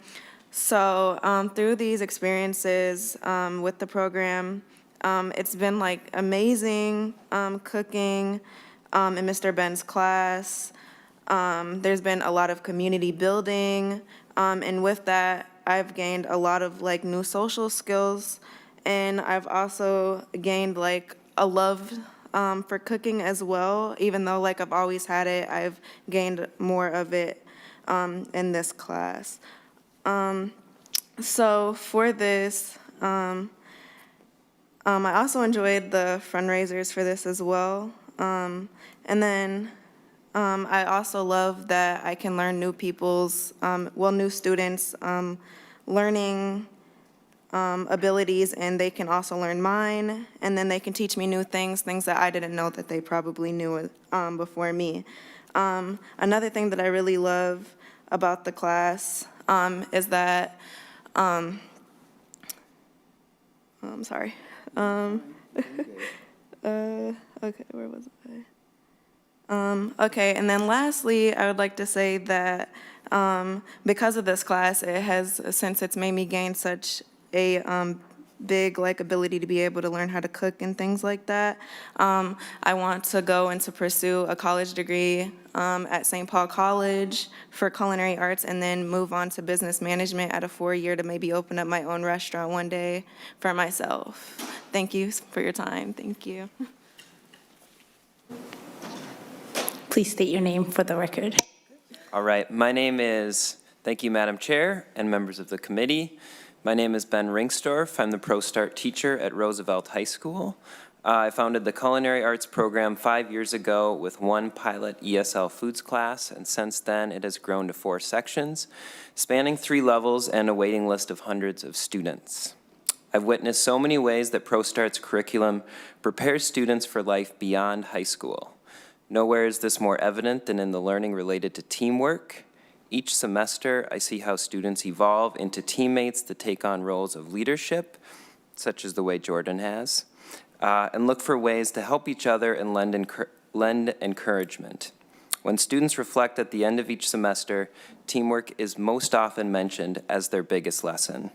So through these experiences with the program, it's been like amazing cooking in Mr. Ben's class. There's been a lot of community building, and with that, I've gained a lot of like new social skills, and I've also gained like a love for cooking as well. Even though like I've always had it, I've gained more of it in this class. So for this, I also enjoyed the fundraisers for this as well. And then I also love that I can learn new new students' learning abilities, and they can also learn mine, and then they can teach me new things that I didn't know that they probably knew before me. Another thing that I really love about the class is that, I'm sorry. Okay, where was I? Okay, and then lastly, I would like to say that because of this class, since it's made me gain such a big ability to be able to learn how to cook and things like that, I want to go and to pursue a college degree at St. Paul College for culinary arts, and then move on to business management at a 4-year to maybe open up my own restaurant one day for myself. Thank you for your time. Thank you. Please state your name for the record. All right, thank you, Madam Chair and members of the committee. My name is Ben Ringstorff. I'm the ProStart teacher at Roosevelt High School. I founded the Culinary Arts program 5 years ago with one pilot ESL foods class, and since then it has grown to 4 sections, spanning 3 levels and a waiting list of hundreds of students. I've witnessed so many ways that ProStart's curriculum prepares students for life beyond high school. Nowhere is this more evident than in the learning related to teamwork. Each semester, I see how students evolve into teammates that take on roles of leadership, such as the way Jordan has, and look for ways to help each other and lend encouragement. When students reflect at the end of each semester, teamwork is most often mentioned as their biggest lesson.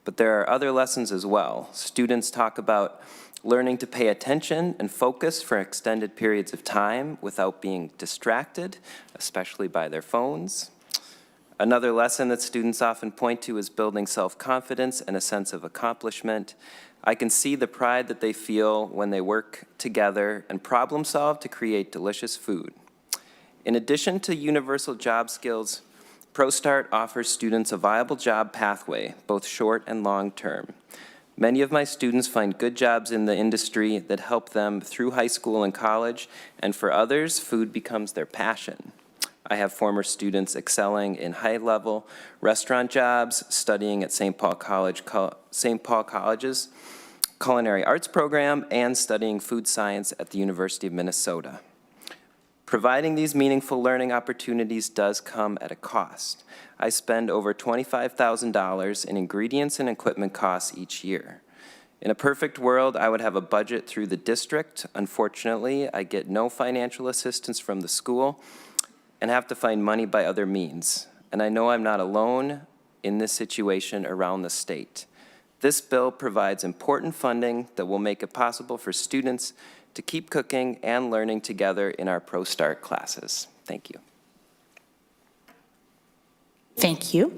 But there are other lessons as well. Students talk about learning to pay attention and focus for extended periods of time without being distracted, especially by their phones. Another lesson that students often point to is building self-confidence and a sense of accomplishment. I can see the pride that they feel when they work together and problem solve to create delicious food. In addition to universal job skills, ProStart offers students a viable job pathway, both short and long term. Many of my students find good jobs in the industry that help them through high school and college, and for others, food becomes their passion. I have former students excelling in high-level restaurant jobs, studying at St. Paul College's Culinary Arts program, and studying food science at the University of Minnesota. Providing these meaningful learning opportunities does come at a cost. I spend over $25,000 in ingredients and equipment costs each year. In a perfect world, I would have a budget through the district. Unfortunately, I get no financial assistance from the school and have to find money by other means. And I know I'm not alone in this situation around the state. This bill provides important funding that will make it possible for students to keep cooking and learning together in our ProStart classes. Thank you. Thank you.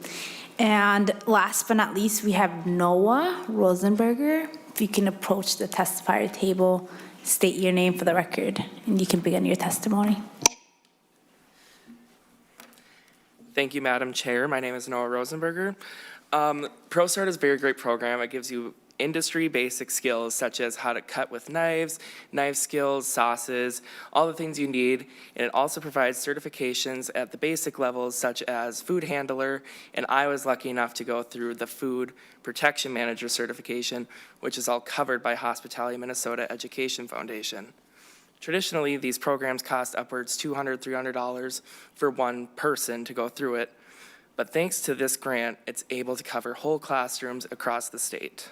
And last but not least, we have Noah Rosenberger. If you can approach the testifier table, state your name for the record, and you can begin your testimony. Thank you, Madam Chair. My name is Noah Rosenberger. ProStart is a very great program. It gives you industry basic skills such as how to cut with knives, knife skills, sauces, all the things you need. And it also provides certifications at the basic levels such as food handler, and I was lucky enough to go through the food protection manager certification, which is all covered by Hospitality Minnesota Education Foundation. Traditionally, these programs cost upwards $200, $300 for one person to go through it. But thanks to this grant, it's able to cover whole classrooms across the state.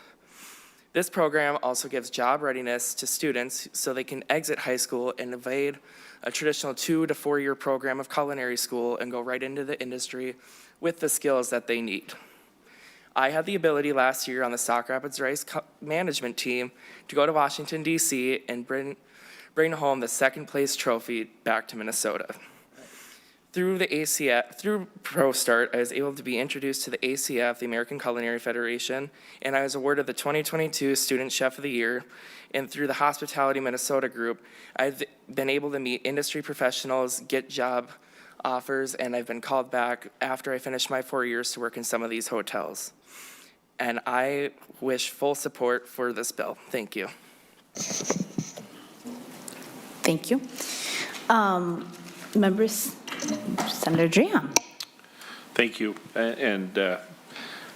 This program also gives job readiness to students so they can exit high school and evade a traditional 2 to 4 year program of culinary school and go right into the industry with the skills that they need. I had the ability last year on the Sauk Rapids Rice management team to go to Washington, D.C. and bring home the 2nd place trophy back to Minnesota. Through ProStart, I was able to be introduced to the ACF, the American Culinary Federation, and I was awarded the 2022 Student Chef of the Year. And through the Hospitality Minnesota group, I've been able to meet industry professionals, get job offers, and I've been called back after I finished my 4 years to work in some of these hotels. And I wish full support for this bill. Thank you. Thank you. Members, Senator Dreon. Thank you. And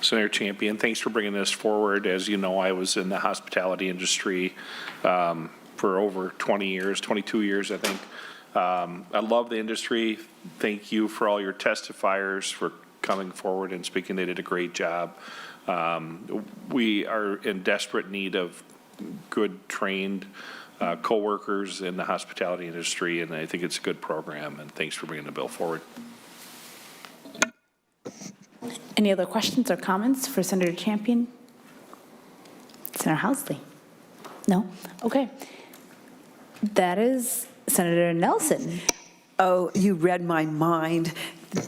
Senator Champion, thanks for bringing this forward. As you know, I was in the hospitality industry for over 20 years, 22 years, I think. I love the industry. Thank you for all your testifiers for coming forward and speaking. They did a great job. We are in desperate need of good, trained co-workers in the hospitality industry, and I think it's a good program, and thanks for bringing the bill forward. Any other questions or comments for Senator Champion? Senator Housley? No? Okay. That is Senator Nelson. Oh, you read my mind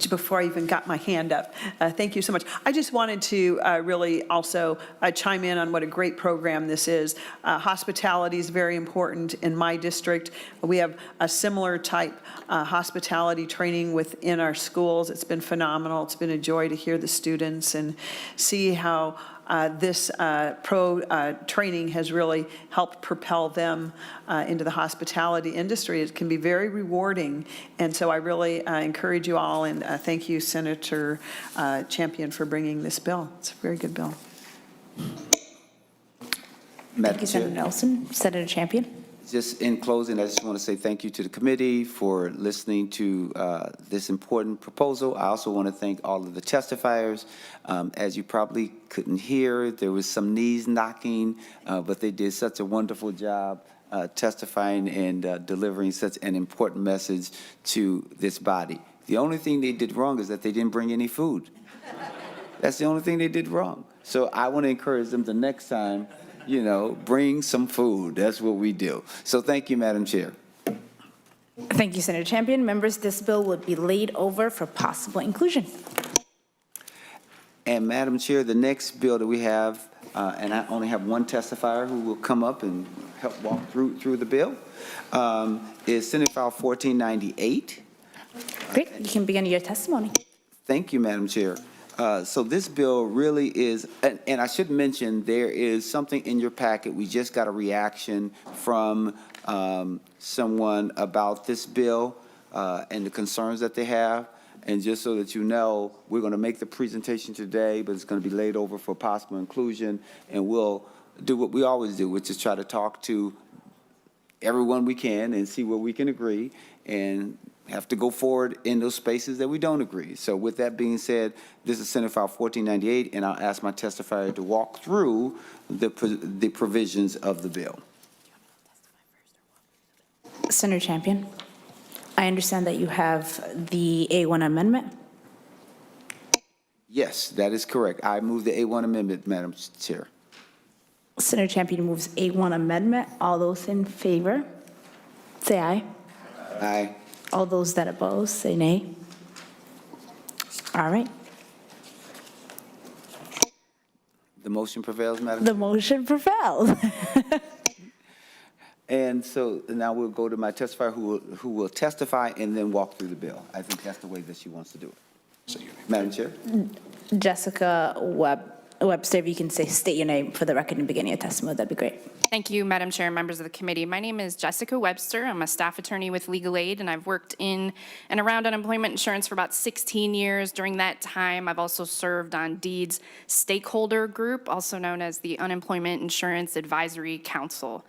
before I even got my hand up. Thank you so much. I just wanted to really also chime in on what a great program this is. Hospitality is very important in my district. We have a similar type hospitality training within our schools. It's been phenomenal. It's been a joy to hear the students and see how this training has really helped propel them into the hospitality industry. It can be very rewarding, and so I really encourage you all, and thank you, Senator Champion, for bringing this bill. It's a very good bill. Madam Thank you, Chair. Senator Nelson. Senator Champion. Just in closing, I just want to say thank you to the committee for listening to this important proposal. I also want to thank all of the testifiers. As you probably couldn't hear, there was some knees knocking, but they did such a wonderful job testifying and delivering such an important message to this body. The only thing they did wrong is that they didn't bring any food. That's the only thing they did wrong. So I want to encourage them the next time, you know, bring some food. That's what we do. So thank you, Madam Chair. Thank you, Senator Champion. Members, this bill would be laid over for possible inclusion. And Madam Chair, the next bill that we have, and I only have one testifier who will come up and help walk through the bill, is Senate File 1498. Great, you can begin your testimony. Thank you, Madam Chair. So this bill really is, and I should mention, there is something in your packet. We just got a reaction from someone about this bill and the concerns that they have. And just so that you know, we're going to make the presentation today, but it's going to be laid over for possible inclusion. And we'll do what we always do, which is try to talk to everyone we can and see where we can agree, and have to go forward in those spaces that we don't agree. So with that being said, this is Senate File 1498, and I'll ask my testifier to walk through the provisions of the bill. Senator Champion, I understand that you have the A1 amendment. Yes, that is correct. I move the A1 amendment, Madam Chair. Senator Champion moves A1 amendment. All those in favor, say aye. Aye. All those that oppose, say nay. All right. The motion prevails, Madam The Chair. motion prevails. And so now we'll go to my testifier who will testify and then walk through the bill. I think that's the way that she wants to do it. Madam Chair? Jessica Webster, if you can state your name for the record and begin your testimony, that'd be great. Thank you, Madam Chair and members of the committee. My name is Jessica Webster. I'm a staff attorney with Legal Aid, and I've worked in and around unemployment insurance for about 16 years. During that time, I've also served on DEED's stakeholder group, also known as the Unemployment Insurance Advisory Council.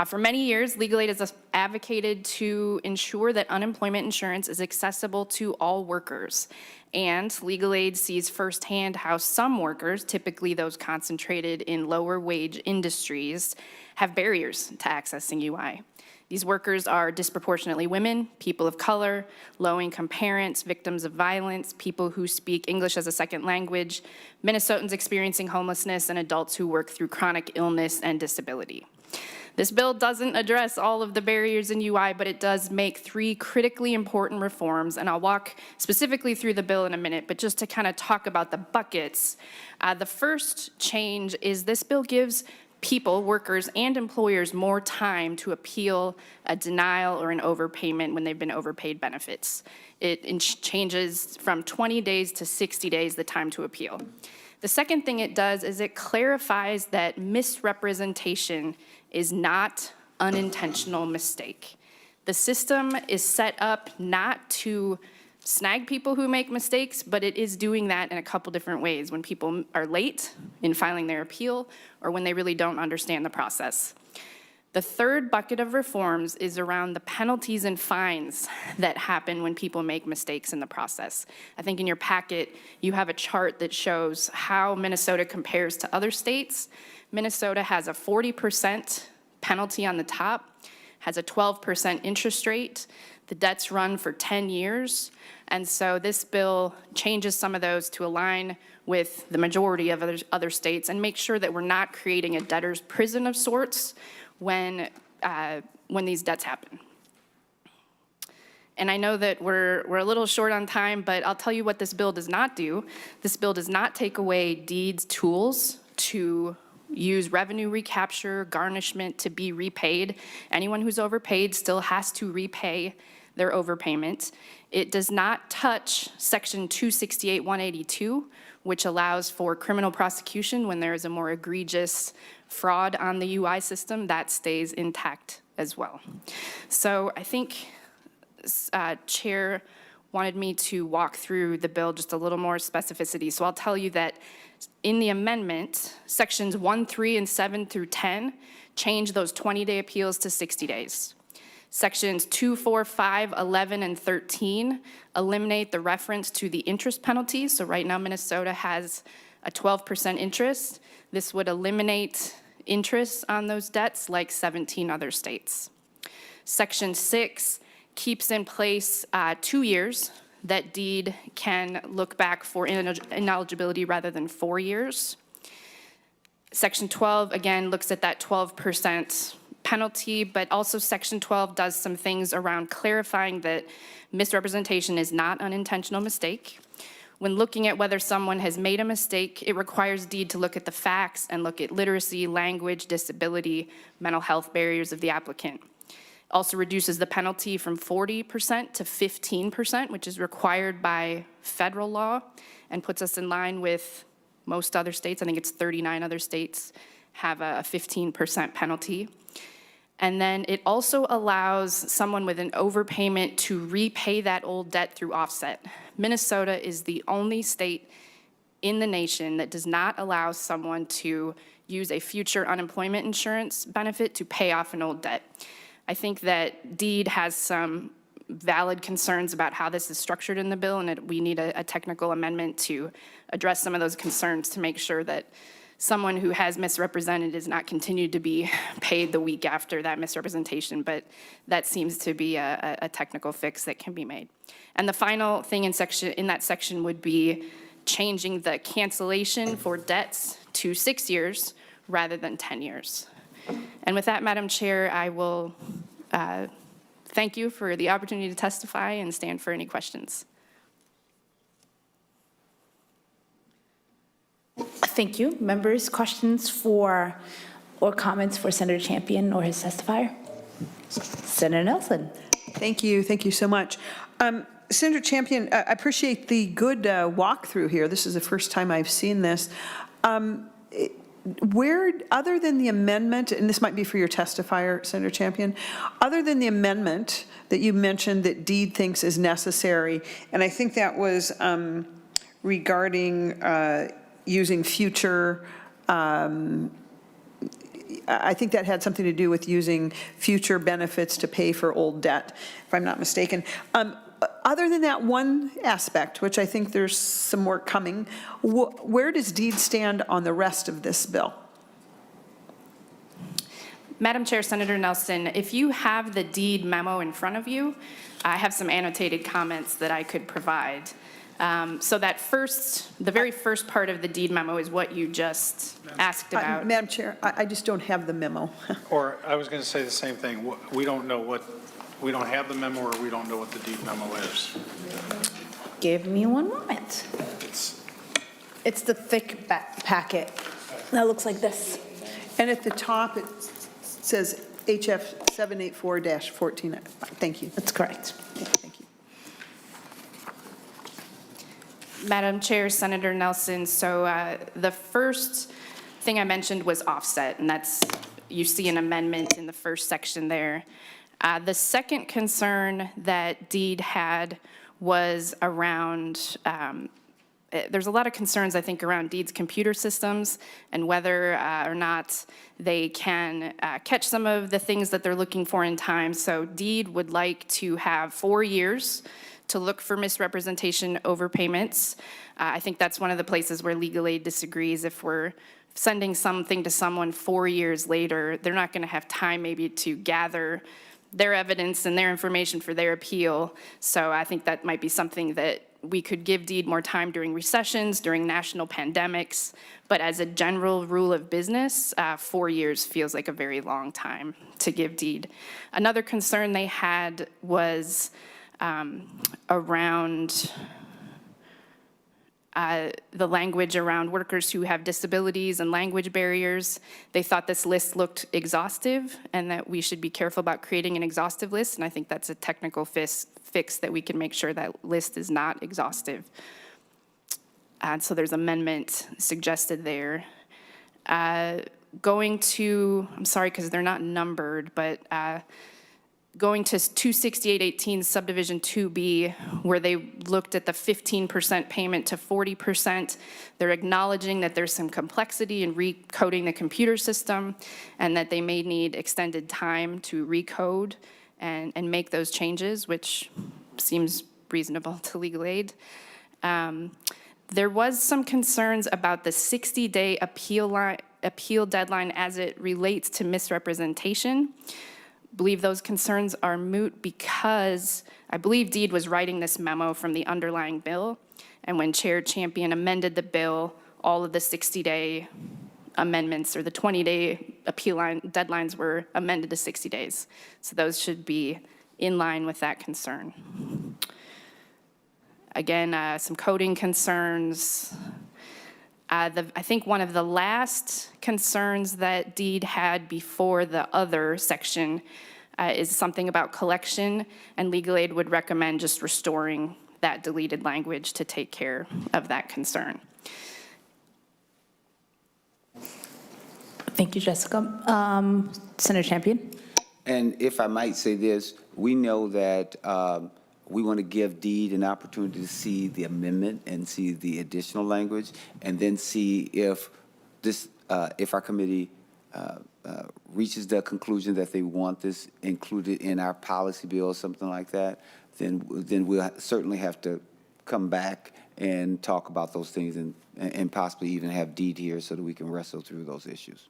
For many years, Legal Aid has advocated to ensure that unemployment insurance is accessible to all workers. And Legal Aid sees firsthand how some workers, typically those concentrated in lower wage industries, have barriers to accessing UI. These workers are disproportionately women, people of color, low-income parents, victims of violence, people who speak English as a second language, Minnesotans experiencing homelessness, and adults who work through chronic illness and disability. This bill doesn't address all of the barriers in UI, but it does make three critically important reforms, and I'll walk specifically through the bill in a minute, but just to kind of talk about the buckets. The first change is this bill gives people, workers, and employers more time to appeal a denial or an overpayment when they've been overpaid benefits. It changes from 20 days to 60 days the time to appeal. The second thing it does is it clarifies that misrepresentation is not unintentional mistake. The system is set up not to snag people who make mistakes, but it is doing that in a couple different ways, when people are late in filing their appeal or when they really don't understand the process. The third bucket of reforms is around the penalties and fines that happen when people make mistakes in the process. I think in your packet, you have a chart that shows how Minnesota compares to other states. Minnesota has a 40% penalty on the top, has a 12% interest rate. The debts run for 10 years. And so this bill changes some of those to align with the majority of other states and make sure that we're not creating a debtor's prison of sorts when these debts happen. And I know that we're a little short on time, but I'll tell you what this bill does not do. This bill does not take away DEED's tools to use revenue recapture, garnishment to be repaid. Anyone who's overpaid still has to repay their overpayment. It does not touch Section 268-182, which allows for criminal prosecution when there is a more egregious fraud on the UI system. That stays intact as well. So I think Chair wanted me to walk through the bill just a little more specificity. So I'll tell you that in the amendment, sections 1, 3, and 7 through 10 change those 20-day appeals to 60 days. Sections 2, 4, 5, 11, and 13 eliminate the reference to the interest penalty. So right now, Minnesota has a 12% interest. This would eliminate interest on those debts like 17 other states. Section 6 keeps in place 2 years that deed can look back for ineligibility rather than 4 years. Section 12, again, looks at that 12% penalty, but also Section 12 does some things around clarifying that misrepresentation is not an intentional mistake. When looking at whether someone has made a mistake, it requires deed to look at the facts and look at literacy, language, disability, mental health barriers of the applicant. Also reduces the penalty from 40% to 15%, which is required by federal law, and puts us in line with most other states. I think it's 39 other states have a 15% penalty. And then it also allows someone with an overpayment to repay that old debt through offset. Minnesota is the only state in the nation that does not allow someone to use a future unemployment insurance benefit to pay off an old debt. I think that deed has some valid concerns about how this is structured in the bill, and we need a technical amendment to address some of those concerns to make sure that someone who has misrepresented is not continued to be paid the week after that misrepresentation, but that seems to be a technical fix that can be made. And the final thing in that section would be changing the cancellation for debts to 6 years rather than 10 years. And with that, Madam Chair, I will thank you for the opportunity to testify and stand for any questions. Thank you. Members, questions for or comments for Senator Champion or his testifier? Senator Nelson. Thank you. Thank you so much. Senator Champion, I appreciate the good walkthrough here. This is the first time I've seen this. Where, other than the amendment, and this might be for your testifier, Senator Champion, other than the amendment that you mentioned that Deed thinks is necessary, and I think that was regarding using future, I think that had something to do with using future benefits to pay for old debt, if I'm not mistaken. Other than that one aspect, which I think there's some more coming, where does Deed stand on the rest of this bill? Madam Chair, Senator Nelson, if you have the Deed memo in front of you, I have some annotated comments that I could provide. So that the very first part of the Deed memo is what you just asked about. Madam Chair, I just don't have the memo. Or I was going to say the same thing. We don't know we don't have the memo, or we don't know what the Deed memo is. Give me one moment. It's the thick packet that looks like this. And at the top, it says HF 784-14. Thank you. That's correct. Thank you. Madam Chair, Senator Nelson, so the first thing I mentioned was offset, and that's, you see an amendment in the first section there. The second concern that Deed had was around, there's a lot of concerns, I think, around Deed's computer systems and whether or not they can catch some of the things that they're looking for in time. So Deed would like to have 4 years to look for misrepresentation overpayments. I think that's one of the places where legal aid disagrees. If we're sending something to someone 4 years later, they're not going to have time maybe to gather their evidence and their information for their appeal. So I think that might be something that we could give Deed more time during recessions, during national pandemics. But as a general rule of business, 4 years feels like a very long time to give Deed. Another concern they had was around the language around workers who have disabilities and language barriers. They thought this list looked exhaustive and that we should be careful about creating an exhaustive list, and I think that's a technical fix that we can make sure that list is not exhaustive. So there's amendment suggested there. Going to, I'm sorry, because they're not numbered, but going to 26818 subdivision 2B, where they looked at the 15% payment to 40%. They're acknowledging that there's some complexity in recoding the computer system and that they may need extended time to recode and make those changes, which seems reasonable to legal aid. There was some concerns about the 60-day appeal deadline as it relates to misrepresentation. Believe those concerns are moot because I believe Deed was writing this memo from the underlying bill, and when Chair Champion amended the bill, all of the 60-day amendments or the 20-day appeal deadlines were amended to 60 days. So those should be in line with that concern. Again, some coding concerns. I think one of the last concerns that Deed had before the other section is something about collection, and legal aid would recommend just restoring that deleted language to take care of that concern. Thank you, Jessica. Senator Champion. And if I might say this, we know that we want to give Deed an opportunity to see the amendment and see the additional language, and then see if this, if our committee reaches the conclusion that they want this included in our policy bill or something like that, then we'll certainly have to come back and talk about those things and possibly even have Deed here so that we can wrestle through those issues.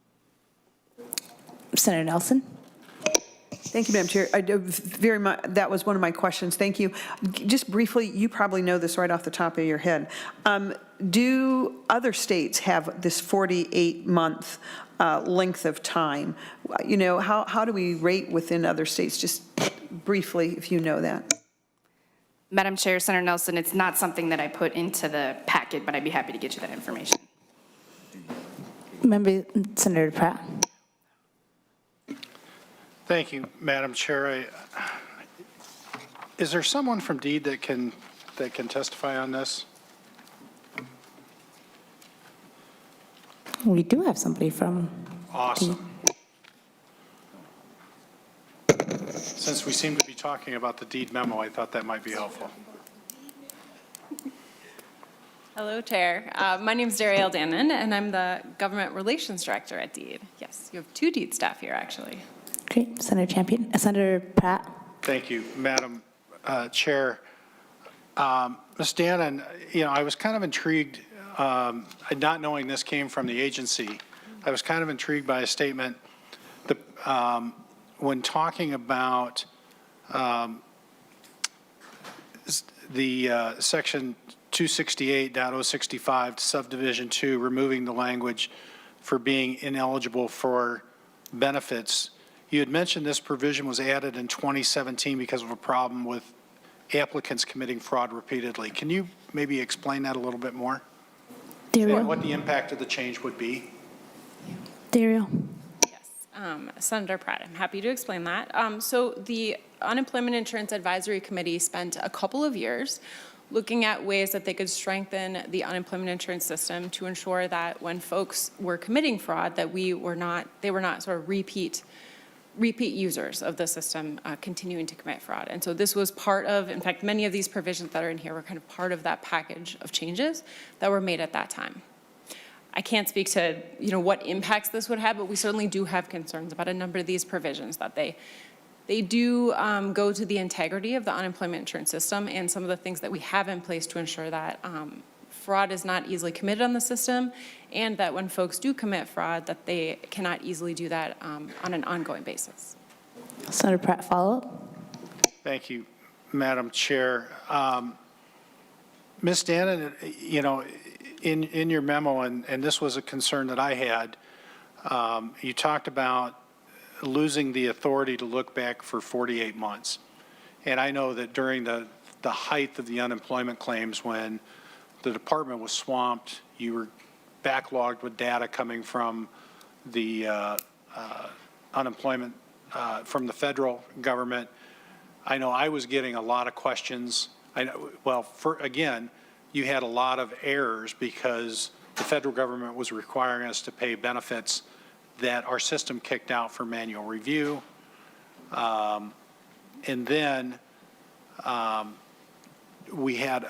Senator Nelson. Thank you, Madam Chair. Very much, that was one of my questions. Thank you. Just briefly, you probably know this right off the top of your head. Do other states have this 48-month length of time? You know, how do we rate within other states? Just briefly, if you know that. Madam Chair, Senator Nelson, it's not something that I put into the packet, but I'd be happy to get you that information. Member Senator Pratt. Thank you, Madam Chair. Is there someone from Deed that can testify on this? We do have somebody from Awesome. Since we seem to be talking about the Deed memo, I thought that might be helpful. Hello, Chair. My name is Darielle Dannon, and I'm the Government Relations Director at Deed. Yes, you have two Deed staff here, actually. Okay, Senator Champion. Senator Pratt. Thank you, Madam Chair. Ms. Dannon, you know, I was kind of intrigued, not knowing this came from the agency, I was kind of intrigued by a statement that, when talking about the section 268.065 subdivision 2, removing the language for being ineligible for benefits. You had mentioned this provision was added in 2017 because of a problem with applicants committing fraud repeatedly. Can you maybe explain that a little bit more? Darielle. And what the impact of the change would be? Darielle. Yes, Senator Pratt, I'm happy to explain that. So the Unemployment Insurance Advisory Committee spent a couple of years looking at ways that they could strengthen the unemployment insurance system to ensure that when folks were committing fraud, that they were not sort of repeat users of the system continuing to commit fraud. And so this was part of, in fact, many of these provisions that are in here were kind of part of that package of changes that were made at that time. I can't speak to, you know, what impacts this would have, but we certainly do have concerns about a number of these provisions, that they do go to the integrity of the unemployment insurance system and some of the things that we have in place to ensure that fraud is not easily committed on the system, and that when folks do commit fraud, that they cannot easily do that on an ongoing basis. Senator Pratt, follow-up. Thank you, Madam Chair. Ms. Dannon, you know, in your memo, and this was a concern that I had, you talked about losing the authority to look back for 48 months. And I know that during the height of the unemployment claims, when the department was swamped, you were backlogged with data coming from the unemployment from the federal government. I know I was getting a lot of questions. Again, you had a lot of errors because the federal government was requiring us to pay benefits that our system kicked out for manual review. And then we had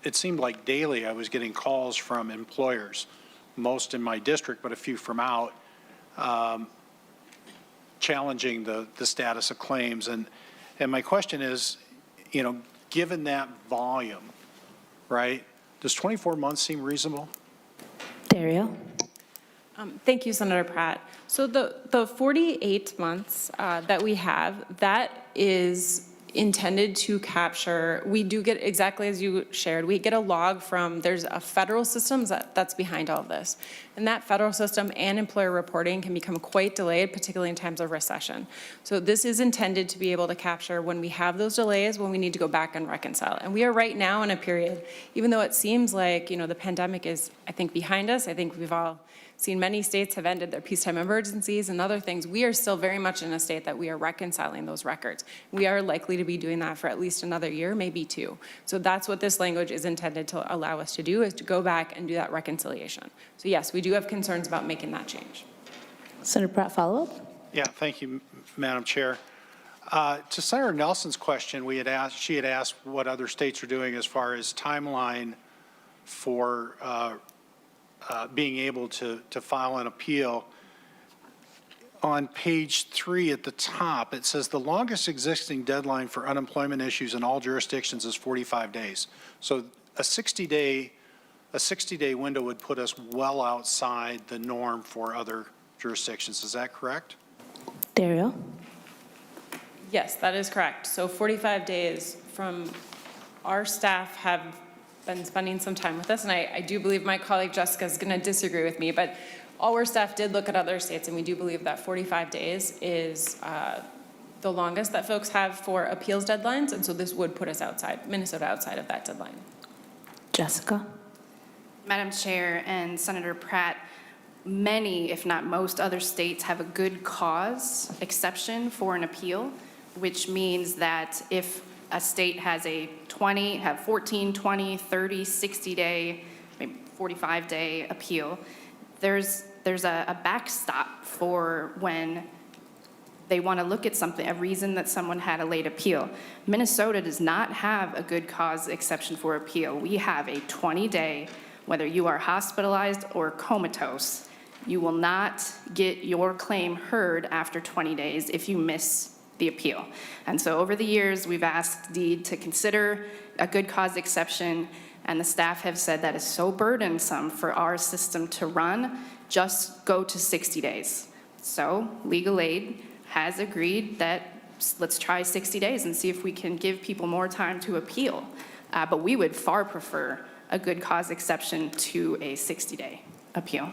it seemed like daily I was getting calls from employers, most in my district, but a few from out, challenging the status of claims. And my question is, given that volume, right, does 24 months seem reasonable? Dario? Thank you, Senator Pratt. So the 48 months that we have, that is intended to capture, we do get, exactly as you shared, we get a log from, there's a federal system that's behind all of this. And that federal system and employer reporting can become quite delayed, particularly in times of recession. So this is intended to be able to capture when we have those delays, when we need to go back and reconcile. And we are right now in a period, even though it seems like, the pandemic is, I think, behind us. I think we've all seen many states have ended their peacetime emergencies and other things. We are still very much in a state that we are reconciling those records. We are likely to be doing that for at least another year, maybe two. So that's what this language is intended to allow us to do, is to go back and do that reconciliation. So yes, we do have concerns about making that change. Senator Pratt, follow-up? Yeah, thank you, Madam Chair. To Senator Nelson's question, she had asked what other states are doing as far as timeline for being able to file an appeal. On page 3 at the top, it says the longest existing deadline for unemployment issues in all jurisdictions is 45 days. So a 60-day window would put us well outside the norm for other jurisdictions. Is that correct? Dario? Yes, that is correct. So 45 days from our staff have been spending some time with us, and I do believe my colleague Jessica is going to disagree with me, but our staff did look at other states, and we do believe that 45 days is the longest that folks have for appeals deadlines, and so this would put us outside, Minnesota outside of that deadline. Jessica? Madam Chair and Senator Pratt, many, if not most, other states have a good cause exception for an appeal, which means that if a state has a 14, 20, 30, 60-day, maybe 45-day appeal, there's a backstop for when they want to look at something, a reason that someone had a late appeal. Minnesota does not have a good cause exception for appeal. We have a 20-day, whether you are hospitalized or comatose, you will not get your claim heard after 20 days if you miss the appeal. And so over the years, we've asked DEED to consider a good cause exception, and the staff have said that is so burdensome for our system to run, just go to 60 days. So legal aid has agreed that let's try 60 days and see if we can give people more time to appeal. But we would far prefer a good cause exception to a 60-day appeal.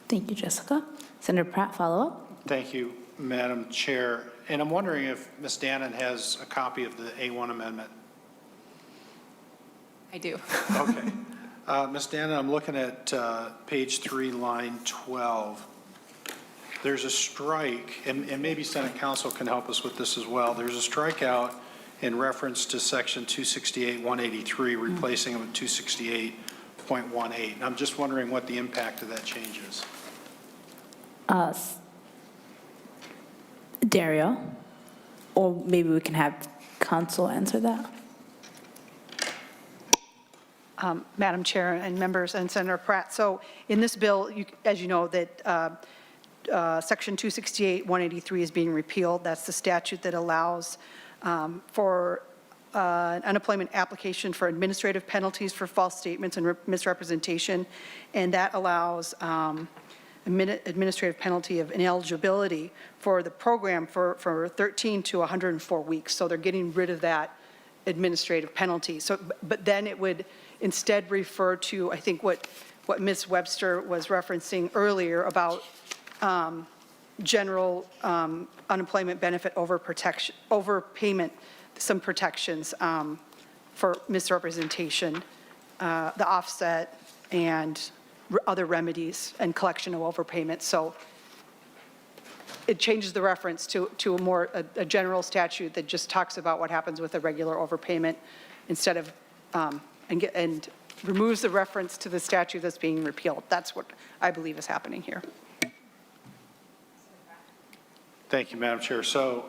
Thank you, Jessica. Senator Pratt, follow-up? Thank you, Madam Chair. And I'm wondering if Ms. Dannon has a copy of the A1 amendment. I do. Okay. Ms. Dannon, I'm looking at page 3, line 12. There's a strike, and maybe Senate Counsel can help us with this as well. There's a strikeout in reference to section 268-183, replacing it with 268.18. And I'm just wondering what the impact of that change is. Dario? Or maybe we can have counsel answer that. Madam Chair and members and Senator Pratt. So in this bill, as you know, that section 268-183 is being repealed. That's the statute that allows for an unemployment application for administrative penalties for false statements and misrepresentation. And that allows administrative penalty of ineligibility for the program for 13 to 104 weeks. So they're getting rid of that administrative penalty. So, but then it would instead refer to, I think, what Ms. Webster was referencing earlier about general unemployment benefit overpayment, some protections for misrepresentation, the offset, and other remedies and collection of overpayment. So it changes the reference to a general statute that just talks about what happens with a regular overpayment instead of and removes the reference to the statute that's being repealed. That's what I believe is happening here. Thank you, Madam Chair. So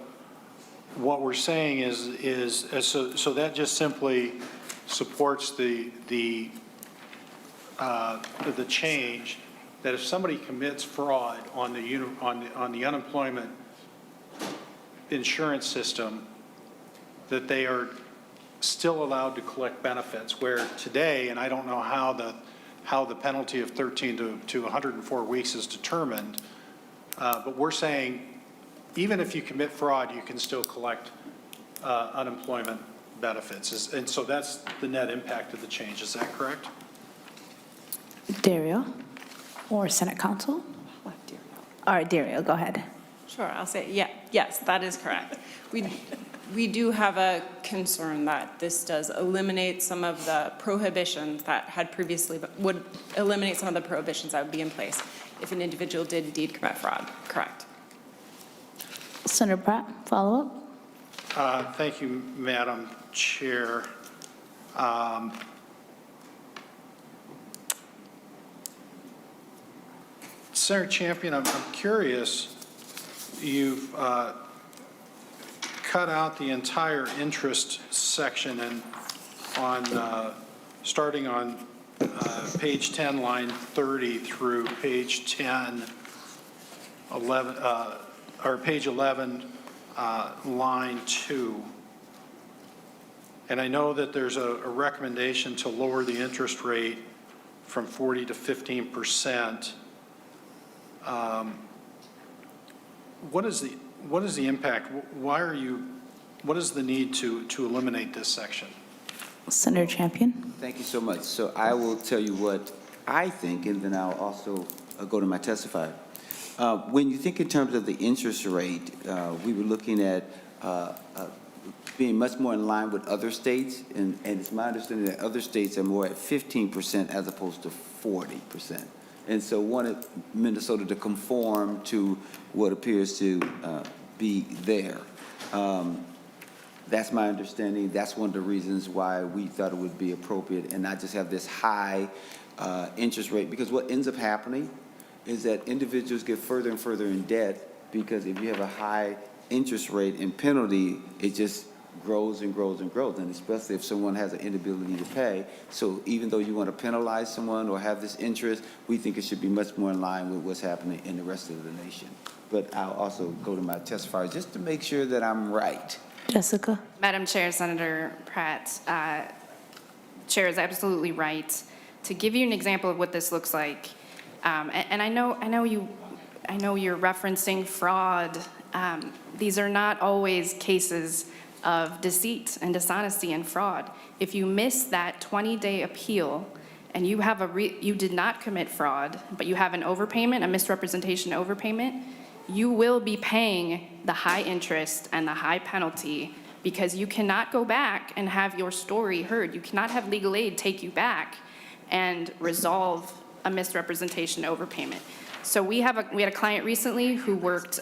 what we're saying is so that just simply supports the change that if somebody commits fraud on the unemployment insurance system, that they are still allowed to collect benefits, where today, and I don't know how the penalty of 13 to 104 weeks is determined, but we're saying even if you commit fraud, you can still collect unemployment benefits. And so that's the net impact of the change. Is that correct? Dario or Senate Counsel? All right, Dario, go ahead. Sure, I'll say, yes, that is correct. We do have a concern that this does eliminate some of the prohibitions that had previously, would eliminate some of the prohibitions that would be in place if an individual did indeed commit fraud, correct? Senator Pratt, follow up? Thank you, Madam Chair. Senator Champion, I'm curious, you've cut out the entire interest section and starting on page 10, line 30 through page 10, 11, or page 11, line 2. And I know that there's a recommendation to lower the interest rate from 40 to 15%. What is the impact? What is the need to eliminate this section? Senator Champion. Thank you so much. So I will tell you what I think, and then I'll also go to my testify. When you think in terms of the interest rate, we were looking at being much more in line with other states, and it's my understanding that other states are more at 15% as opposed to 40%. And so wanted Minnesota to conform to what appears to be there. That's my understanding. That's one of the reasons why we thought it would be appropriate and not just have this high interest rate, because what ends up happening is that individuals get further and further in debt, because if you have a high interest rate and penalty, it just grows and grows and grows, and especially if someone has an inability to pay. So even though you want to penalize someone or have this interest, we think it should be much more in line with what's happening in the rest of the nation. But I'll also go to my testifiers just to make sure that I'm right. Jessica. Madam Chair, Senator Pratt, Chair is absolutely right. To give you an example of what this looks like, and I know you're referencing fraud. These are not always cases of deceit and dishonesty and fraud. If you miss that 20-day appeal and you have you did not commit fraud, but you have an overpayment, a misrepresentation overpayment, you will be paying the high interest and the high penalty, because you cannot go back and have your story heard. You cannot have legal aid take you back and resolve a misrepresentation overpayment. So we had a client recently who worked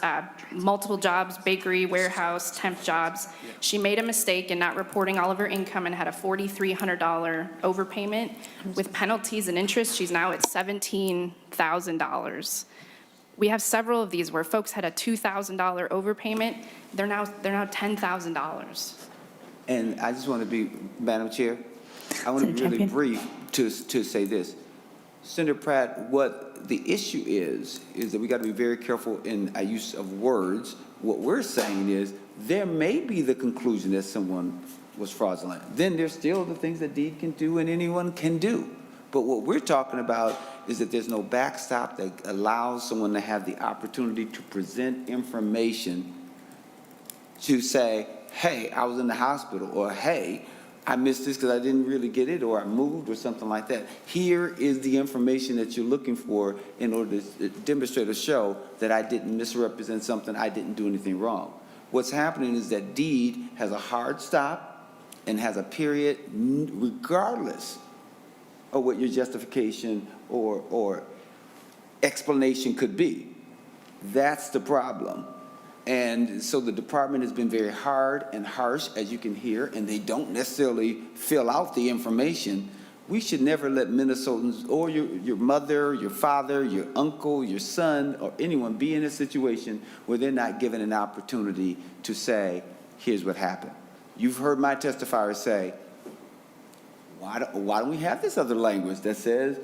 multiple jobs, bakery, warehouse, temp jobs. She made a mistake in not reporting all of her income and had a $4,300 overpayment. With penalties and interest, she's now at $17,000. We have several of these where folks had a $2,000 overpayment. They're now $10,000. And I just want to be, Madam Chair, I want to be really brief to say this. Senator Pratt, what the issue is that we got to be very careful in our use of words. What we're saying is there may be the conclusion that someone was fraudulent. Then there's still the things that deed can do and anyone can do. But what we're talking about is that there's no backstop that allows someone to have the opportunity to present information to say, hey, I was in the hospital, or hey, I missed this because I didn't really get it, or I moved, or something like that. Here is the information that you're looking for in order to demonstrate or show that I didn't misrepresent something, I didn't do anything wrong. What's happening is that deed has a hard stop and has a period regardless of what your justification or explanation could be. That's the problem. And so the department has been very hard and harsh, as you can hear, and they don't necessarily fill out the information. We should never let Minnesotans or your mother, your father, your uncle, your son, or anyone be in a situation where they're not given an opportunity to say, here's what happened. You've heard my testifiers say, why don't we have this other language that says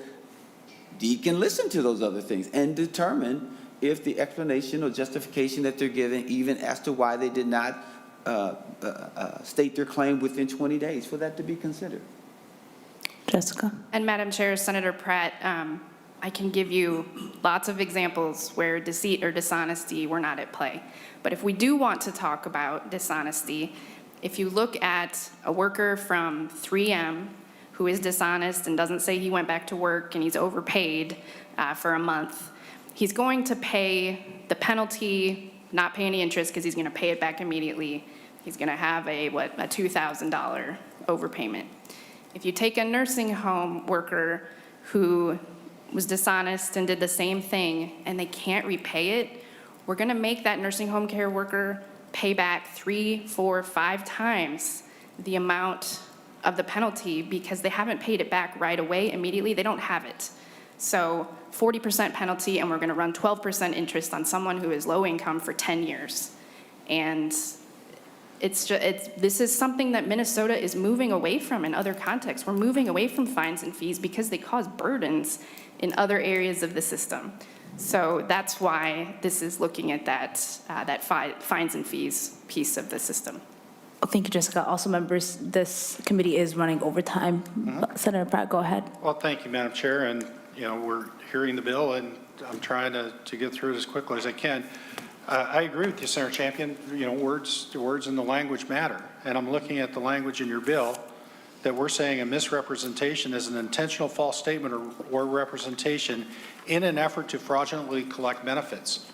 Deed can listen to those other things and determine if the explanation or justification that they're giving, even as to why they did not state their claim within 20 days, for that to be considered. Jessica. And Madam Chair, Senator Pratt, I can give you lots of examples where deceit or dishonesty were not at play. But if we do want to talk about dishonesty, if you look at a worker from 3M who is dishonest and doesn't say he went back to work and he's overpaid for a month, he's going to pay the penalty, not pay any interest because he's going to pay it back immediately. He's going to have a $2,000 overpayment. If you take a nursing home worker who was dishonest and did the same thing and they can't repay it, we're going to make that nursing home care worker pay back 3, 4, 5 times the amount of the penalty because they haven't paid it back right away, immediately. They don't have it. So 40% penalty, and we're going to run 12% interest on someone who is low income for 10 years. And this is something that Minnesota is moving away from in other contexts. We're moving away from fines and fees because they cause burdens in other areas of the system. So that's why this is looking at that fines and fees piece of the system. Thank you, Jessica. Also, members, this committee is running overtime. Senator Pratt, go ahead. Well, thank you, Madam Chair, and, we're hearing the bill, and I'm trying to get through it as quickly as I can. I agree with you, Senator Champion. Words and the language matter, and I'm looking at the language in your bill that we're saying a misrepresentation is an intentional false statement or representation in an effort to fraudulently collect benefits.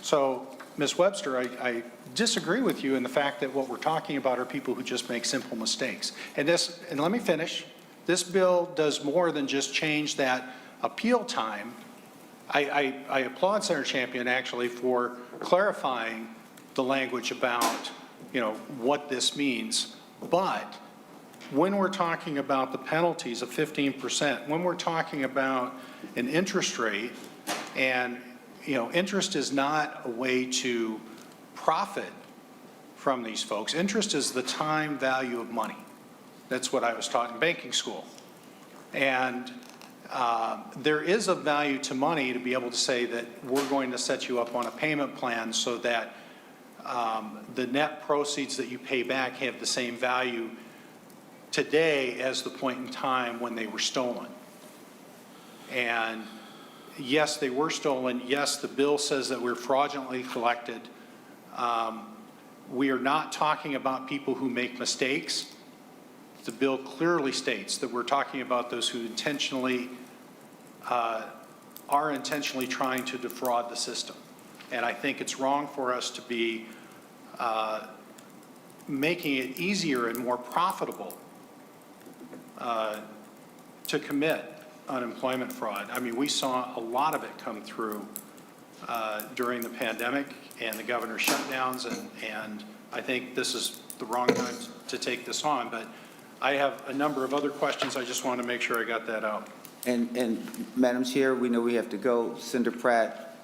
So, Ms. Webster, I disagree with you in the fact that what we're talking about are people who just make simple mistakes. And let me finish. This bill does more than just change that appeal time. I applaud Senator Champion actually for clarifying the language about, what this means. But when we're talking about the penalties of 15%, when we're talking about an interest rate, and interest is not a way to profit from these folks. Interest is the time value of money. That's what I was taught in banking school. And there is a value to money to be able to say that we're going to set you up on a payment plan so that the net proceeds that you pay back have the same value today as the point in time when they were stolen. And yes, they were stolen. Yes, the bill says that we're fraudulently collected. We are not talking about people who make mistakes. The bill clearly states that we're talking about those who intentionally are intentionally trying to defraud the system. And I think it's wrong for us to be making it easier and more profitable to commit unemployment fraud. I mean, we saw a lot of it come through during the pandemic and the governor's shutdowns, and I think this is the wrong time to take this on. But I have a number of other questions. I just want to make sure I got that out. And Madam Chair, we know we have to go. Senator Pratt,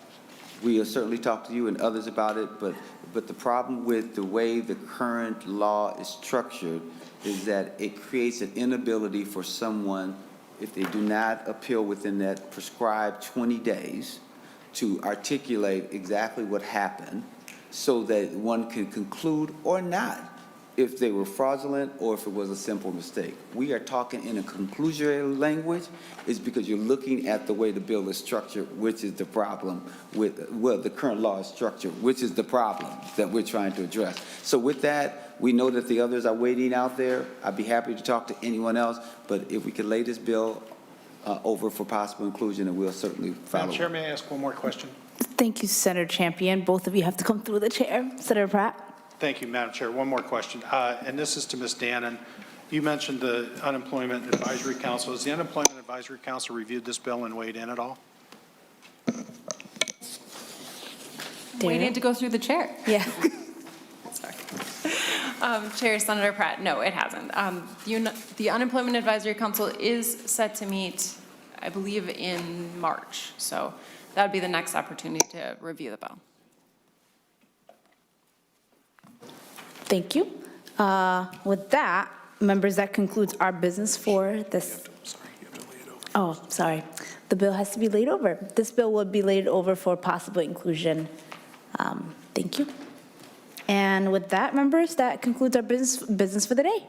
we will certainly talk to you and others about it, but the problem with the way the current law is structured is that it creates an inability for someone, if they do not appeal within that prescribed 20 days, to articulate exactly what happened so that one can conclude or not if they were fraudulent or if it was a simple mistake. We are talking in a conclusionary language is because you're looking at the way the bill is structured, which is the problem with, well, the current law is structured, which is the problem that we're trying to address. So with that, we know that the others are waiting out there. I'd be happy to talk to anyone else, but if we could lay this bill over for possible inclusion, and we'll certainly follow. Madam Chair, may I ask one more question? Thank you, Senator Champion. Both of you have to come through the chair. Senator Pratt. Thank you, Madam Chair. One more question, and this is to Ms. Dannon. You mentioned the Unemployment Advisory Council. Has the Unemployment Advisory Council reviewed this bill and weighed in at all? Waiting to go through the chair. Yeah. Sorry. Chair, Senator Pratt, no, it hasn't. The Unemployment Advisory Council is set to meet, I believe, in March. So that would be the next opportunity to review the bill. Thank you. With that, members, that concludes our business for this. Oh, sorry. The bill has to be laid over. This bill will be laid over for possible inclusion. Thank you. And with that, members, that concludes our business for the day.